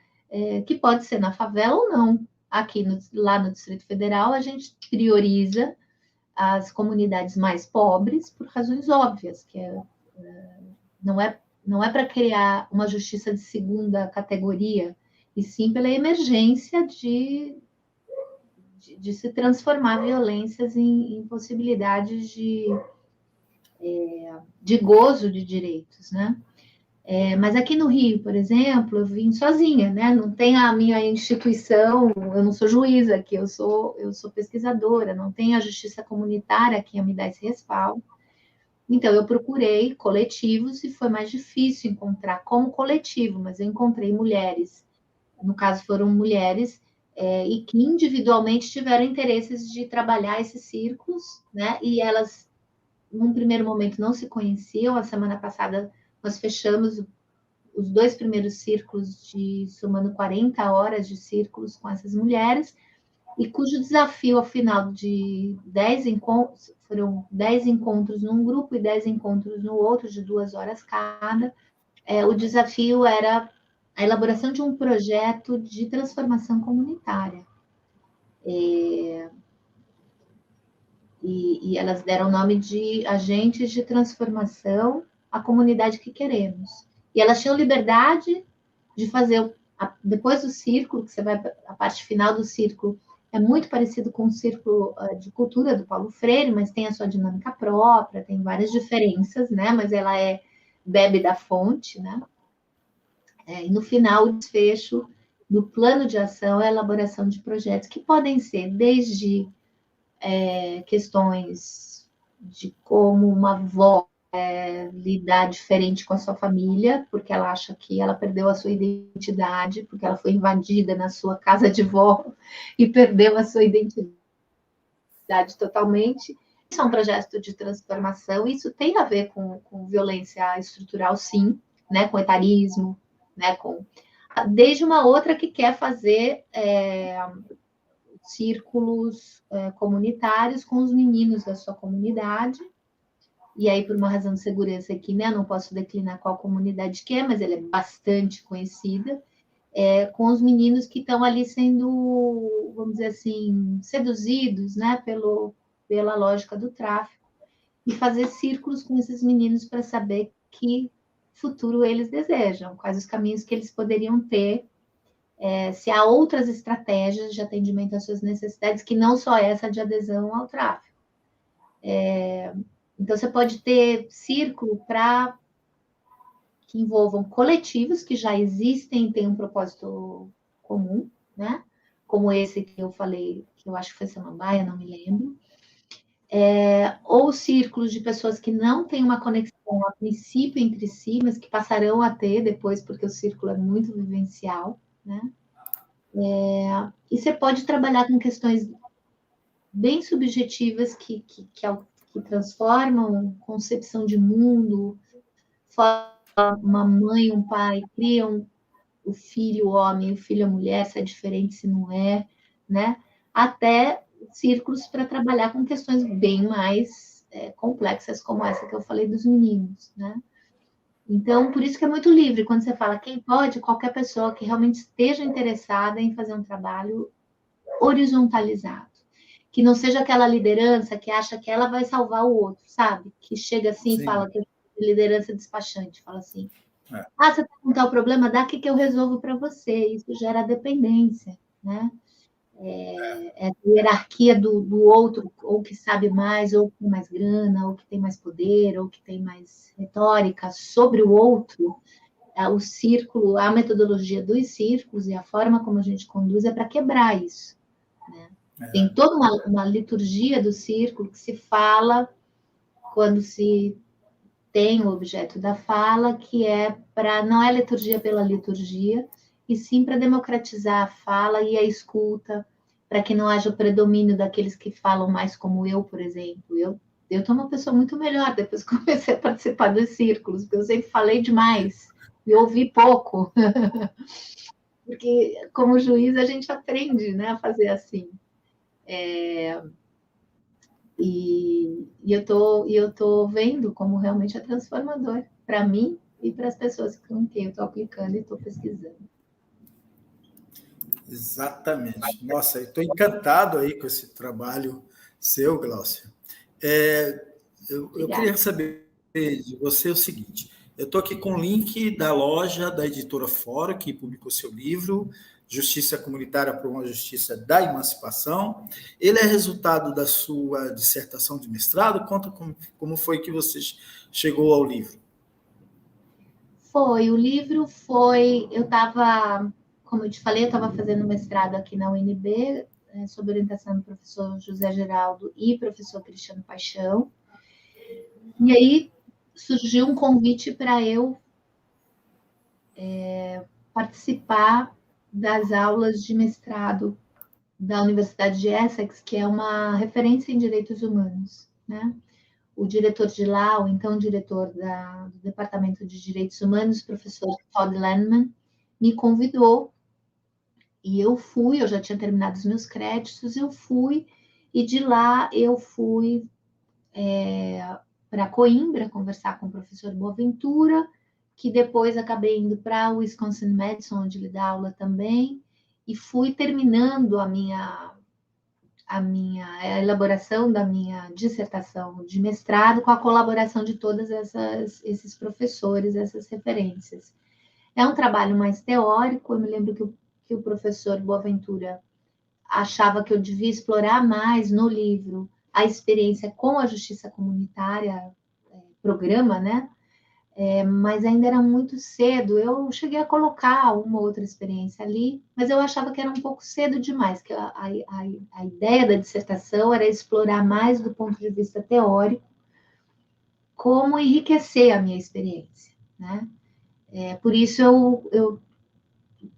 que pode ser na favela ou não. Aqui lá no Distrito Federal, a gente prioriza as comunidades mais pobres por razões óbvias, que não é para criar uma justiça de segunda categoria, e sim pela emergência de se transformar violências em possibilidades de gozo de direitos, né? Mas aqui no Rio, por exemplo, eu vim sozinha, né? Não tem a minha instituição, eu não sou juíza aqui, eu sou pesquisadora, não tem a justiça comunitária que me dá esse respaldo. Então, eu procurei coletivos e foi mais difícil encontrar como coletivo, mas eu encontrei mulheres, no caso foram mulheres, e que individualmente tiveram interesses de trabalhar esses círculos, né? E elas, num primeiro momento, não se conheciam. A semana passada, nós fechamos os 2 primeiros círculos, somando 40 horas de círculos com essas mulheres, e cujo desafio, ao final de 10 encontros, foram 10 encontros num grupo e 10 encontros no outro, de 2 horas cada, o desafio era a elaboração de um projeto de transformação comunitária. E elas deram o nome de agentes de transformação à comunidade que queremos. E elas tinham liberdade de fazer, depois do círculo, que você vai, a parte final do círculo é muito parecido com o círculo de cultura do Paulo Freire, mas tem a sua dinâmica própria, tem várias diferenças, né? Mas ela bebe da fonte, né? E no final, o desfecho do plano de ação é a elaboração de projetos que podem ser desde questões de como uma voz lidar diferente com a sua família, porque ela acha que ela perdeu a sua identidade, porque ela foi invadida na sua casa de vó e perdeu a sua identidade totalmente. Isso é um projeto de transformação, isso tem a ver com violência estrutural, sim, né, com etarismo, né, desde uma outra que quer fazer círculos comunitários com os meninos da sua comunidade, e aí por uma razão de segurança aqui, né, não posso declinar qual comunidade que é, mas ela é bastante conhecida, com os meninos que estão ali sendo, vamos dizer assim, seduzidos, né, pela lógica do tráfico, e fazer círculos com esses meninos para saber que futuro eles desejam, quais os caminhos que eles poderiam ter, se há outras estratégias de atendimento às suas necessidades, que não só essa de adesão ao tráfico. Então, você pode ter círculo para que envolvam coletivos que já existem e têm um propósito comum, né? Como esse que eu falei, que eu acho que foi Samambaia, não me lembro. Ou círculos de pessoas que não têm uma conexão a princípio entre si, mas que passarão a ter depois, porque o círculo é muito vivencial, né? E você pode trabalhar com questões bem subjetivas que transformam concepção de mundo, uma mãe, um pai criam o filho homem, o filho a mulher, se é diferente, se não é, né? Até círculos para trabalhar com questões bem mais complexas, como essa que eu falei dos meninos, né? Então, por isso que é muito livre, quando você fala quem pode, qualquer pessoa que realmente esteja interessada em fazer um trabalho horizontalizado. Que não seja aquela liderança que acha que ela vai salvar o outro, sabe? Que chega assim e fala que é liderança despachante, fala assim, você está com tal problema, dá que eu resolvo para você. Isso gera dependência, né? A hierarquia do outro, ou que sabe mais, ou que tem mais grana, ou que tem mais poder, ou que tem mais retórica sobre o outro. O círculo, a metodologia dos círculos e a forma como a gente conduz é para quebrar isso, né? Tem toda uma liturgia do círculo que se fala quando se tem o objeto da fala, que não é liturgia pela liturgia, e sim para democratizar a fala e a escuta, para que não haja o predomínio daqueles que falam mais como eu, por exemplo. Eu estou uma pessoa muito melhor depois que comecei a participar dos círculos, porque eu sempre falei demais e ouvi pouco. Porque, como juiz, a gente aprende, né, a fazer assim. E eu tô vendo como realmente é transformador para mim e para as pessoas com quem eu estou aplicando e estou pesquisando. Exatamente. Nossa, eu estou encantado aí com esse trabalho seu, Glaucia. Eu queria saber de você o seguinte: eu estou aqui com o link da loja da editora Fora, que publicou seu livro, Justiça Comunitária por uma Justiça da Emancipação. Ele é resultado da sua dissertação de mestrado? Conta como foi que você chegou ao livro. O livro foi... Eu estava, como eu te falei, eu estava fazendo mestrado aqui na UNB, sob orientação do professor José Geraldo e professor Cristiano Paixão. E aí surgiu um convite para eu participar das aulas de mestrado da Universidade de Essex, que é uma referência em direitos humanos, né? O diretor de lá, o então diretor do Departamento de Direitos Humanos, professor Todd Landman, me convidou e eu fui. Eu já tinha terminado os meus créditos, eu fui, e de lá eu fui para Coimbra conversar com o professor Boaventura, que depois acabei indo para o Wisconsin Madison, onde ele dá aula também, e fui terminando a elaboração da minha dissertação de mestrado com a colaboração de todos esses professores, essas referências. É um trabalho mais teórico. Eu me lembro que o professor Boaventura achava que eu devia explorar mais no livro a experiência com a justiça comunitária, programa, né? Mas ainda era muito cedo. Eu cheguei a colocar uma outra experiência ali, mas eu achava que era um pouco cedo demais, que a ideia da dissertação era explorar mais do ponto de vista teórico como enriquecer a minha experiência, né? Por isso,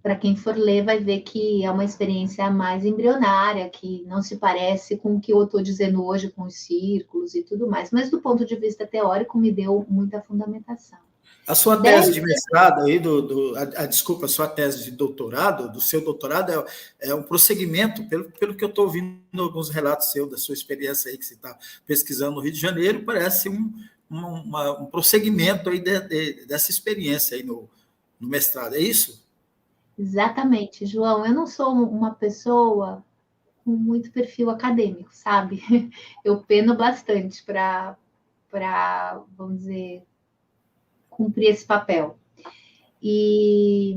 para quem for ler, vai ver que é uma experiência mais embrionária, que não se parece com o que eu estou dizendo hoje com os círculos e tudo mais, mas do ponto de vista teórico me deu muita fundamentação. A sua tese de mestrado aí, desculpa, a sua tese de doutorado, do seu doutorado, é um prosseguimento, pelo que eu estou ouvindo alguns relatos seus, da sua experiência aí que você está pesquisando no Rio de Janeiro, parece um prosseguimento aí dessa experiência aí no mestrado, é isso? Exatamente, João. Eu não sou uma pessoa com muito perfil acadêmico, sabe? Eu peno bastante para, vamos dizer, cumprir esse papel. E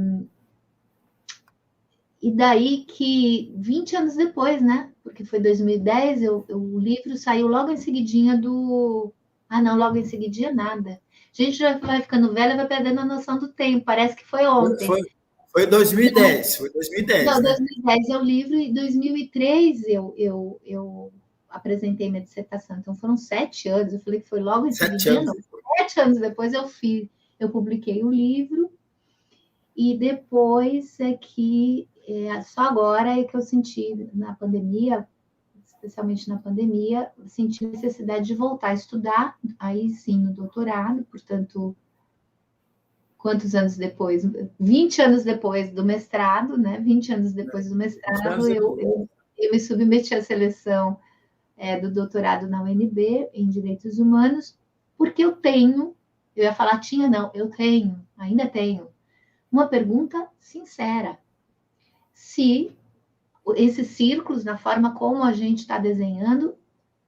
daí que 20 anos depois, né? Porque foi 2010, o livro saiu logo em seguidinha do... Ah, não, logo em seguidinha nada. A gente já vai ficando velha, vai perdendo a noção do tempo. Parece que foi ontem. Foi 2010, foi 2010. Não, né? 2010 é o livro, e em 2003 eu apresentei minha dissertação. Então foram 7 anos. Eu falei que foi logo em seguida. 7 anos depois eu publiquei o livro, e depois só agora é que eu senti na pandemia, especialmente na pandemia, senti necessidade de voltar a estudar, aí sim no doutorado, portanto. Quantos anos depois? 20 anos depois do mestrado, né? 20 anos depois do mestrado, eu me submeti à seleção do doutorado na UNB em Direitos Humanos, porque eu ia falar tinha, não, ainda tenho, uma pergunta sincera. Se esses círculos, na forma como a gente está desenhando,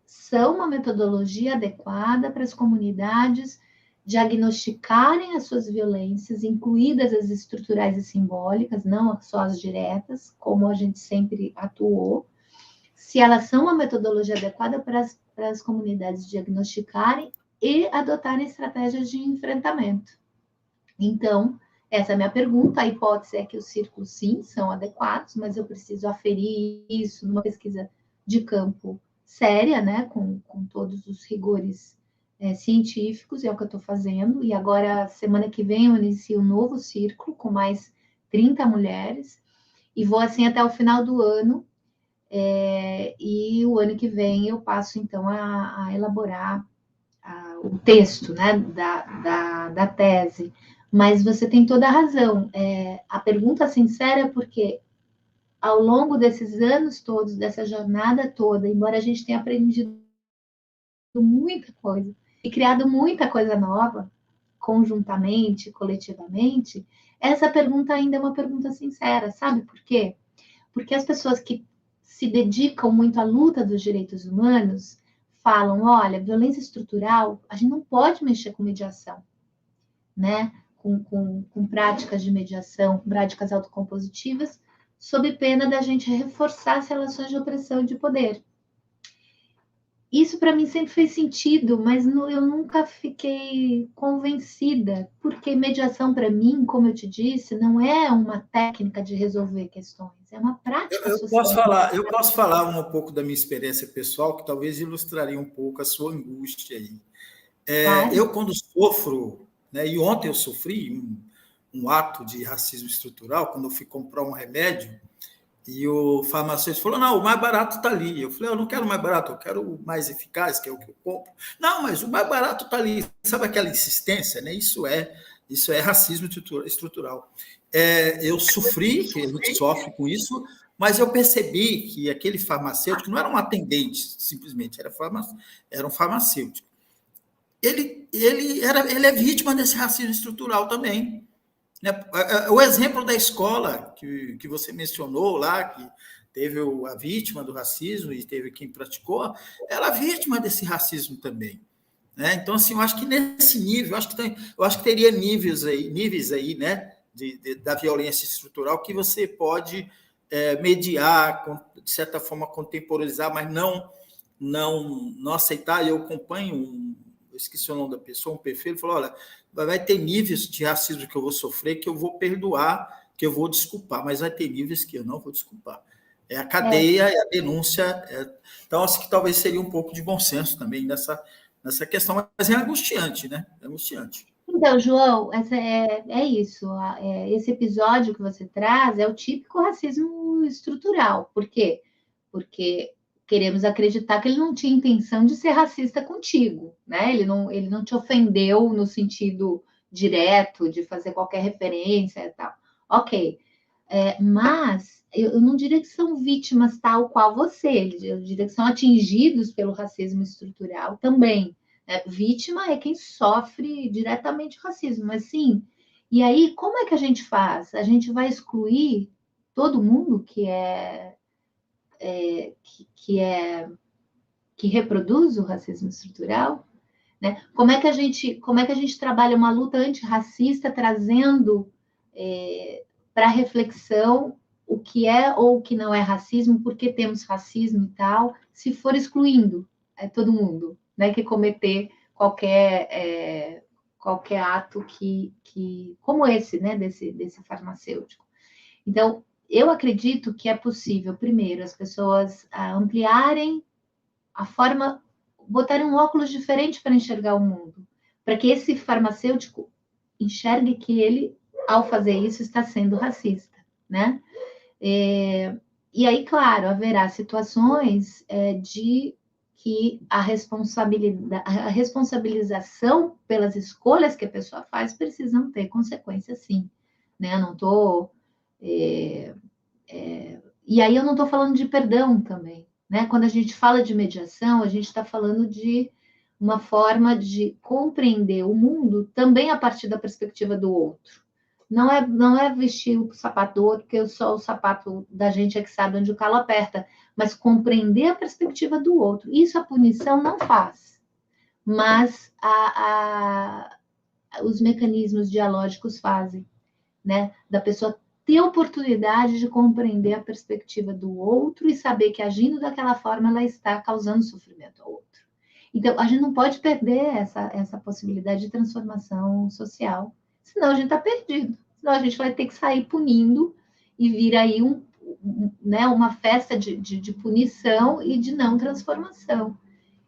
são uma metodologia adequada para as comunidades diagnosticarem as suas violências, incluídas as estruturais e simbólicas, não só as diretas, como a gente sempre atuou, se elas são uma metodologia adequada para as comunidades diagnosticarem e adotarem estratégias de enfrentamento. Então, essa é a minha pergunta. A hipótese é que os círculos, sim, são adequados, mas eu preciso aferir isso numa pesquisa de campo séria, né, com todos os rigores científicos, é o que eu estou fazendo, e agora, semana que vem, eu inicio um novo círculo com mais 30 mulheres, e vou assim até o final do ano, e o ano que vem eu passo, então, a elaborar o texto, né, da tese. Mas você tem toda a razão. A pergunta sincera é porque, ao longo desses anos todos, dessa jornada toda, embora a gente tenha aprendido muita coisa, e criado muita coisa nova, conjuntamente, coletivamente, essa pergunta ainda é uma pergunta sincera, sabe por quê? Porque as pessoas que se dedicam muito à luta dos direitos humanos falam, olha, violência estrutural, a gente não pode mexer com mediação, né? Com práticas de mediação, com práticas autocompositivas, sob pena da gente reforçar as relações de opressão e de poder. Isso para mim sempre fez sentido, mas eu nunca fiquei convencida, porque mediação para mim, como eu te disse, não é uma técnica de resolver questões, é uma prática social. Eu posso falar um pouco da minha experiência pessoal, que talvez ilustraria um pouco a sua angústia aí. Claro. Eu, quando sofro, né, e ontem eu sofri um ato de racismo estrutural, quando eu fui comprar um remédio, e o farmacêutico falou, não, o mais barato está ali. Eu falei, eu não quero o mais barato, eu quero o mais eficaz, que é o que eu compro. Não, mas o mais barato está ali. Sabe aquela insistência? Né? Isso é racismo estrutural. Eu sofri, que a gente sofre com isso, mas eu percebi que aquele farmacêutico não era um atendente, simplesmente, era um farmacêutico. Ele é vítima desse racismo estrutural também. O exemplo da escola que você mencionou lá, que teve a vítima do racismo e teve quem praticou, ela é vítima desse racismo também. Né? Então, assim, eu acho que nesse nível, eu acho que teria níveis aí, né, da violência estrutural que você pode mediar, de certa forma, contemporizar, mas não aceitar. Eu acompanho eu esqueci o nome da pessoa, um perfil, ele falou, olha, vai ter níveis de racismo que eu vou sofrer, que eu vou perdoar, que eu vou desculpar, mas vai ter níveis que eu não vou desculpar. É a cadeia, é a denúncia. Então, acho que talvez seria um pouco de bom senso também nessa questão, mas é angustiante, né? É angustiante. Então, João, é isso. Esse episódio que você traz é o típico racismo estrutural. Por quê? Porque queremos acreditar que ele não tinha intenção de ser racista contigo, né? Ele não te ofendeu no sentido direto de fazer qualquer referência e tal. Ok. Mas eu não diria que são vítimas tal qual você, eu diria que são atingidos pelo racismo estrutural também. Vítima é quem sofre diretamente o racismo, mas sim. E aí, como é que a gente faz? A gente vai excluir todo mundo que reproduz o racismo estrutural? Né? Como é que a gente trabalha uma luta antirracista trazendo para reflexão o que é ou o que não é racismo, por que temos racismo e tal, se for excluindo todo mundo, né, que cometer qualquer ato como esse, né, desse farmacêutico. Então, eu acredito que é possível, primeiro, as pessoas ampliarem a forma, botarem um óculos diferente para enxergar o mundo, para que esse farmacêutico enxergue que ele, ao fazer isso, está sendo racista, né? E aí, claro, haverá situações de que a responsabilização pelas escolhas que a pessoa faz precisam ter consequências, sim. Né? Eu não estou. E aí eu não estou falando de perdão também. Né? Quando a gente fala de mediação, a gente está falando de uma forma de compreender o mundo também a partir da perspectiva do outro. Não é vestir o sapato do outro, porque só o sapato da gente é que sabe onde o calo aperta, mas compreender a perspectiva do outro. Isso a punição não faz, mas os mecanismos dialógicos fazem, né? Da pessoa ter oportunidade de compreender a perspectiva do outro e saber que agindo daquela forma ela está causando sofrimento ao outro. Então, a gente não pode perder essa possibilidade de transformação social, senão a gente está perdido. Senão a gente vai ter que sair punindo e vir aí né, uma festa de punição e de não transformação.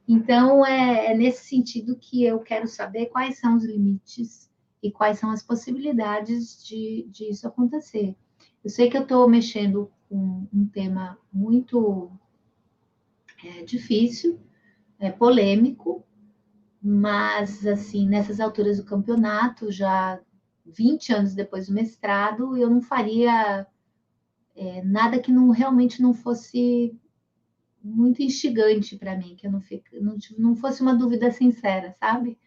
Então, é nesse sentido que eu quero saber quais são os limites e quais são as possibilidades de isso acontecer. Eu sei que eu estou mexendo com um tema muito difícil, polêmico, mas, assim, nessas alturas do campeonato, já 20 anos depois do mestrado, eu não faria nada que realmente não fosse muito instigante para mim, que eu não fosse uma dúvida sincera, sabe?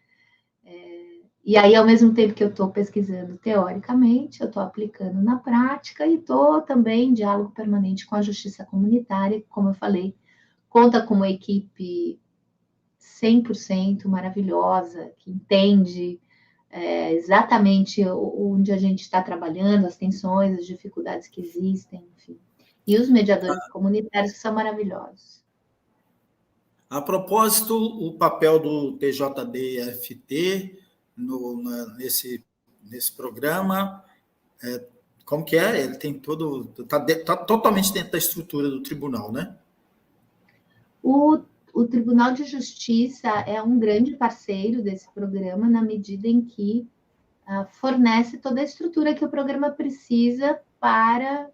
E aí, ao mesmo tempo que eu estou pesquisando teoricamente, eu estou aplicando na prática e estou também em diálogo permanente com a justiça comunitária, como eu falei, conta com uma equipe 100% maravilhosa, que entende exatamente onde a gente está trabalhando, as tensões, as dificuldades que existem, enfim. E os mediadores comunitários que são maravilhosos. A propósito, o papel do TJDFT nesse programa, como que é? Ele tem todo... Está totalmente dentro da estrutura do tribunal, né? O Tribunal de Justiça é um grande parceiro desse programa, na medida em que fornece toda a estrutura que o programa precisa para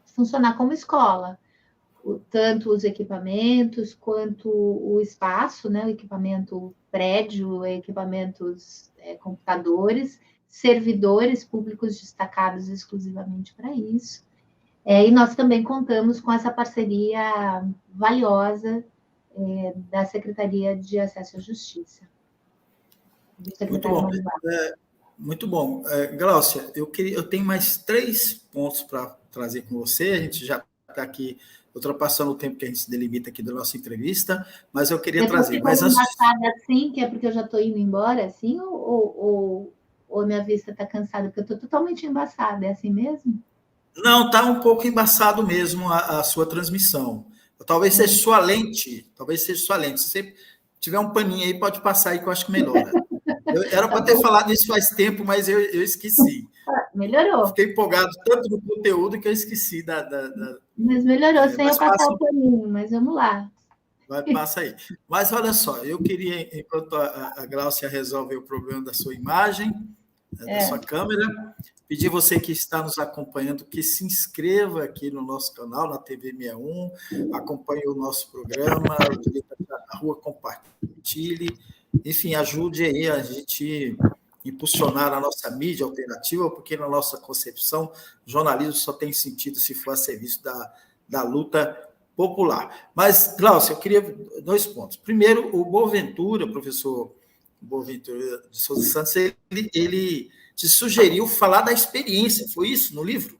funcionar como escola. Tanto os equipamentos quanto o espaço, né, o equipamento prédio, equipamentos computadores, servidores públicos destacados exclusivamente para isso. E nós também contamos com essa parceria valiosa da Secretaria de Acesso à Justiça. Muito bom. Muito bom. Gláucia, eu tenho mais 3 pontos para trazer com você. A gente já está aqui ultrapassando o tempo que a gente delimita aqui da nossa entrevista, mas eu queria trazer. Mas antes assim, que é porque eu já estou indo embora, assim, ou minha vista está cansada, porque eu estou totalmente embaçada, é assim mesmo? Não, está um pouco embaçado mesmo a sua transmissão. Talvez seja sua lente, Se você tiver um paninho aí, pode passar aí que eu acho que melhora. Era para ter falado isso faz tempo, mas eu esqueci. Melhorou. Fiquei empolgado tanto no conteúdo que eu esqueci Mas melhorou sem eu passar o paninho, mas vamos lá. passa aí. Mas olha só, eu queria, enquanto a Gláucia resolve o problema da sua imagem, da sua câmera, pedir você que está nos acompanhando que se inscreva aqui no nosso canal, na TV 61, acompanhe o nosso programa, o Direito à Rua, compartilhe, enfim, ajude aí a gente impulsionar a nossa mídia alternativa, porque na nossa concepção, jornalismo só tem sentido se for a serviço da luta popular. Mas, Glaucio, eu queria 2 pontos. Primeiro, o Boaventura, o professor Boaventura de Souza Santos, ele te sugeriu falar da experiência, foi isso, no livro?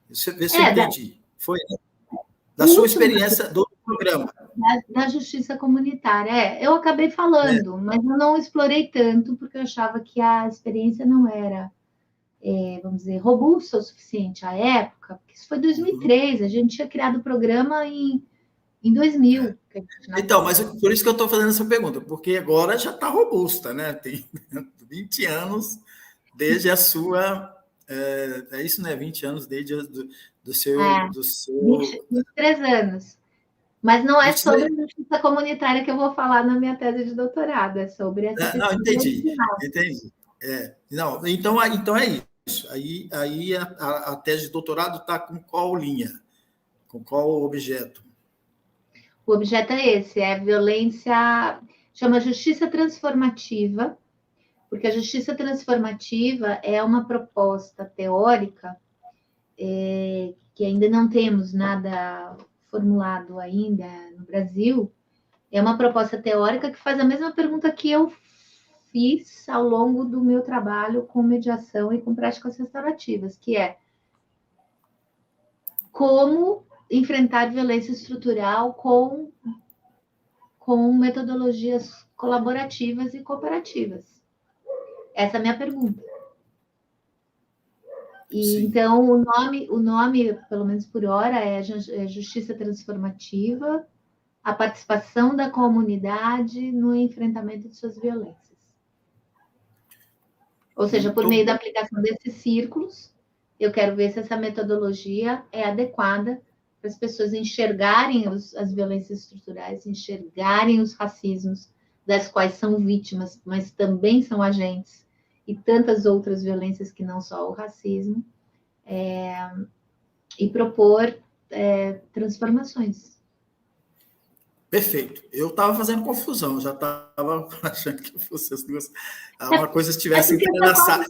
Deixa eu ver se eu entendi. Foi, né? Da sua experiência do programa. Da justiça comunitária. Eu acabei falando, mas eu não explorei tanto, porque eu achava que a experiência não era, vamos dizer, robusta o suficiente à época, porque isso foi 2003, a gente tinha criado o programa em 2000. Então, mas por isso que eu estou fazendo essa pergunta, porque agora já está robusta, né? Tem 20 anos desde a sua... É isso, né? 20 anos desde do seu... 23 anos. Mas não é sobre a justiça comunitária que eu vou falar na minha tese de doutorado, é sobre essa Não, entendi. Não, então é isso. Aí a tese de doutorado está com qual linha? Com qual objeto? O objeto é esse, é violência, chama justiça transformativa, porque a justiça transformativa é uma proposta teórica que ainda não temos nada formulado ainda no Brasil, é uma proposta teórica que faz a mesma pergunta que eu fiz ao longo do meu trabalho com mediação e com práticas restaurativas, que é como enfrentar violência estrutural com metodologias colaborativas e cooperativas. Essa é a minha pergunta. Então, o nome, pelo menos por hora, é Justiça Transformativa, a participação da comunidade no enfrentamento de suas violências. Ou seja, por meio da aplicação desses círculos, eu quero ver se essa metodologia é adequada para as pessoas enxergarem as violências estruturais, enxergarem os racismos, das quais são vítimas, mas também são agentes, e tantas outras violências que não só o racismo, e propor transformações. Perfeito. Eu estava fazendo confusão, já estava achando que fosse as duas, uma coisa estivesse entrelaçada.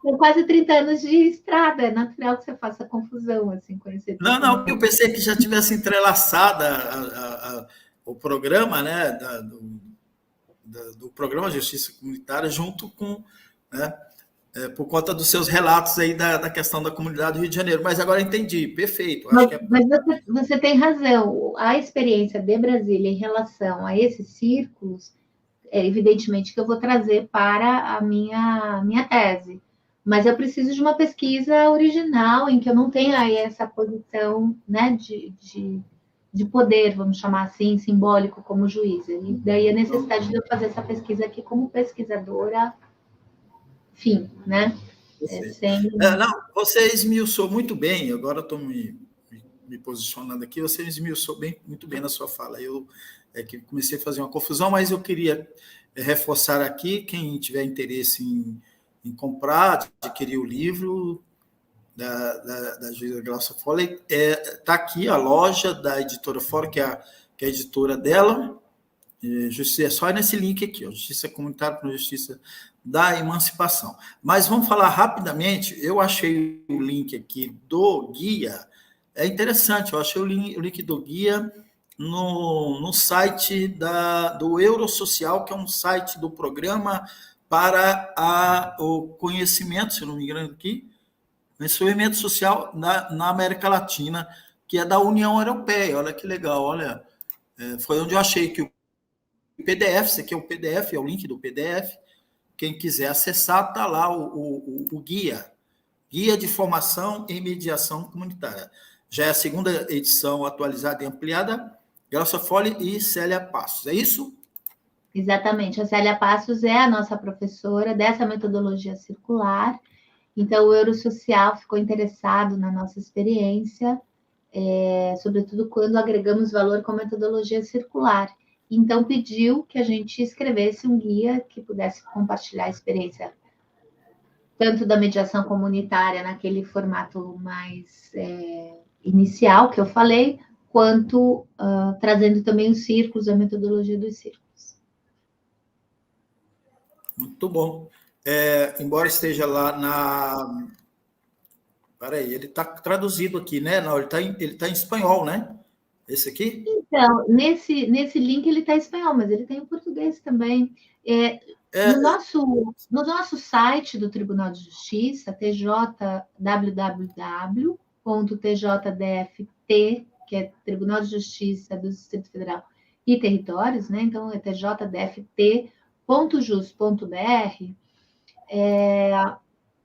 São quase 30 anos de estrada, é natural que você faça confusão, assim, conhecer. Não, eu pensei que já tivesse entrelaçada o programa, né, do programa Justiça Comunitária, junto com, né, por conta dos seus relatos aí da questão da comunidade do Rio de Janeiro. Mas agora entendi, perfeito. Mas você tem razão. A experiência de Brasília em relação a esses círculos, evidentemente que eu vou trazer para a minha tese. Mas eu preciso de uma pesquisa original, em que eu não tenha aí essa posição, né, de poder, vamos chamar assim, simbólico como juiz. E daí a necessidade de eu fazer essa pesquisa aqui como pesquisadora, enfim, né? Não, você esmiuçou muito bem, agora estou me posicionando aqui, você esmiuçou muito bem na sua fala. Eu que comecei a fazer uma confusão, mas eu queria reforçar aqui, quem tiver interesse em comprar, adquirir o livro da juíza Gláucia Foley, está aqui a loja da editora Fora, que é a editora dela, Justiça, só nesse link aqui, ó, Justiça Comunitária para a Justiça da Emancipação. Mas vamos falar rapidamente, eu achei o link aqui do guia, é interessante, eu achei o link do guia no site do Eurosocial, que é um site do programa para o conhecimento, se não me engano aqui, conhecimento social na América Latina, que é da União Europeia. Olha que legal, olha, foi onde eu achei que o PDF, esse aqui é o PDF, é o link do PDF, quem quiser acessar, está lá o guia de formação em mediação comunitária. Já é a segunda edição atualizada e ampliada, Gláucia Foley e Célia Passos, é isso? Exatamente, a Célia Passos é a nossa professora dessa metodologia circular, então o Eurosocial ficou interessado na nossa experiência, sobretudo quando agregamos valor com a metodologia circular. Então, pediu que a gente escrevesse um guia que pudesse compartilhar a experiência tanto da mediação comunitária naquele formato mais inicial que eu falei, quanto trazendo também os círculos, a metodologia dos círculos. Muito bom. Embora esteja lá na... Peraí, ele está traduzido aqui, né? Não, ele tá em espanhol, né? Esse aqui? Então, nesse link ele está em espanhol, mas ele tem em português também. No nosso site do Tribunal de Justiça, www.tjdft, que é Tribunal de Justiça do Distrito Federal e Territórios, né? Então, é tjdft.jus.br.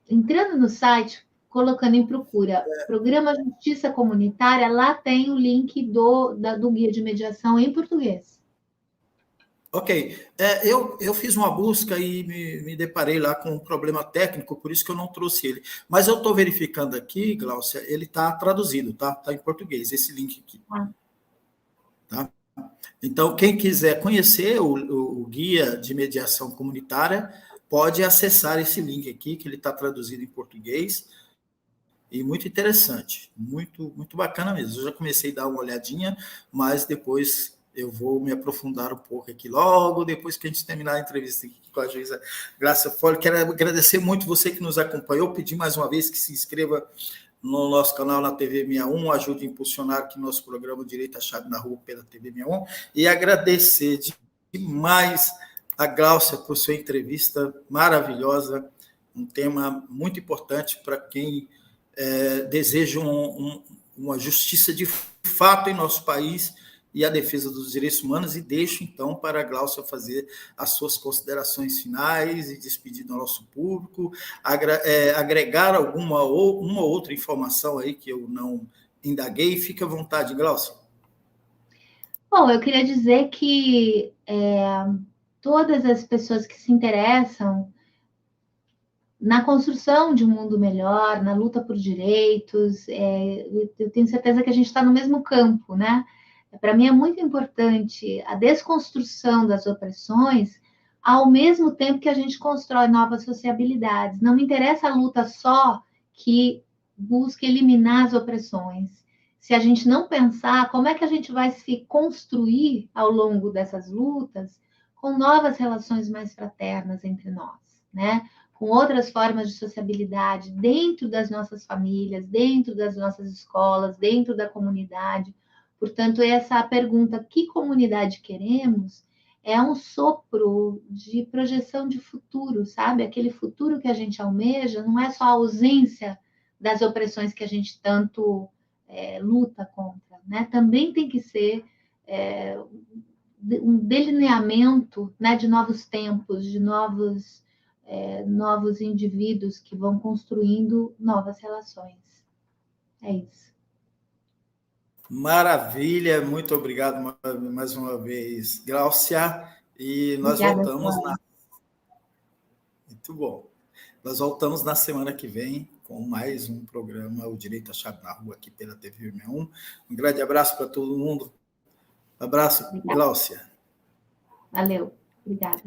Entrando no site, colocando em procura Programa Justiça Comunitária, lá tem o link do guia de mediação em português. Ok. Eu fiz uma busca e me deparei lá com um problema técnico, por isso que eu não trouxe ele. Mas eu estou verificando aqui, Gláucia, ele está traduzido, tá? Está em português, esse link aqui. Tá? Então, quem quiser conhecer o guia de mediação comunitária, pode acessar esse link aqui, que ele está traduzido em português, e muito interessante, muito, muito bacana mesmo. Eu já comecei a dar uma olhadinha, mas depois eu vou me aprofundar um pouco aqui logo, depois que a gente terminar a entrevista aqui com a juíza Gláucia Folli. Quero agradecer muito você que nos acompanhou, pedir mais uma vez que se inscreva no nosso canal na TV 61, ajude a impulsionar aqui nosso programa Direito Achado na Rua pela TV 61, e agradecer demais a Gláucia por sua entrevista maravilhosa, um tema muito importante para quem deseja uma justiça de fato em nosso país e a defesa dos direitos humanos, e deixo, então, para a Gláucia fazer as suas considerações finais e despedir do nosso público, agregar uma outra informação aí que eu não indaguei. Fique à vontade, Gláucia. Bom, eu queria dizer que todas as pessoas que se interessam na construção de um mundo melhor, na luta por direitos, eu tenho certeza que a gente está no mesmo campo, né? Para mim é muito importante a desconstrução das opressões, ao mesmo tempo que a gente constrói novas sociabilidades. Não me interessa a luta só que busca eliminar as opressões. Se a gente não pensar como é que a gente vai se construir ao longo dessas lutas com novas relações mais fraternas entre nós, né? Com outras formas de sociabilidade dentro das nossas famílias, dentro das nossas escolas, dentro da comunidade. Portanto, essa pergunta, que comunidade queremos, é um sopro de projeção de futuro, sabe? Aquele futuro que a gente almeja não é só a ausência das opressões que a gente tanto luta contra, né? Também tem que ser um delineamento, né, de novos tempos, de novos indivíduos que vão construindo novas relações. É isso. Maravilha, muito obrigado mais uma vez, Gláucia. E nós Obrigada, voltamos Muito bom. Nós voltamos na semana que vem com mais um programa, O Direito Achado na Rua, aqui pela TV 61. Um grande abraço para todo mundo. Abraço, Obrigada. Gláucia. Valeu. Obrigada.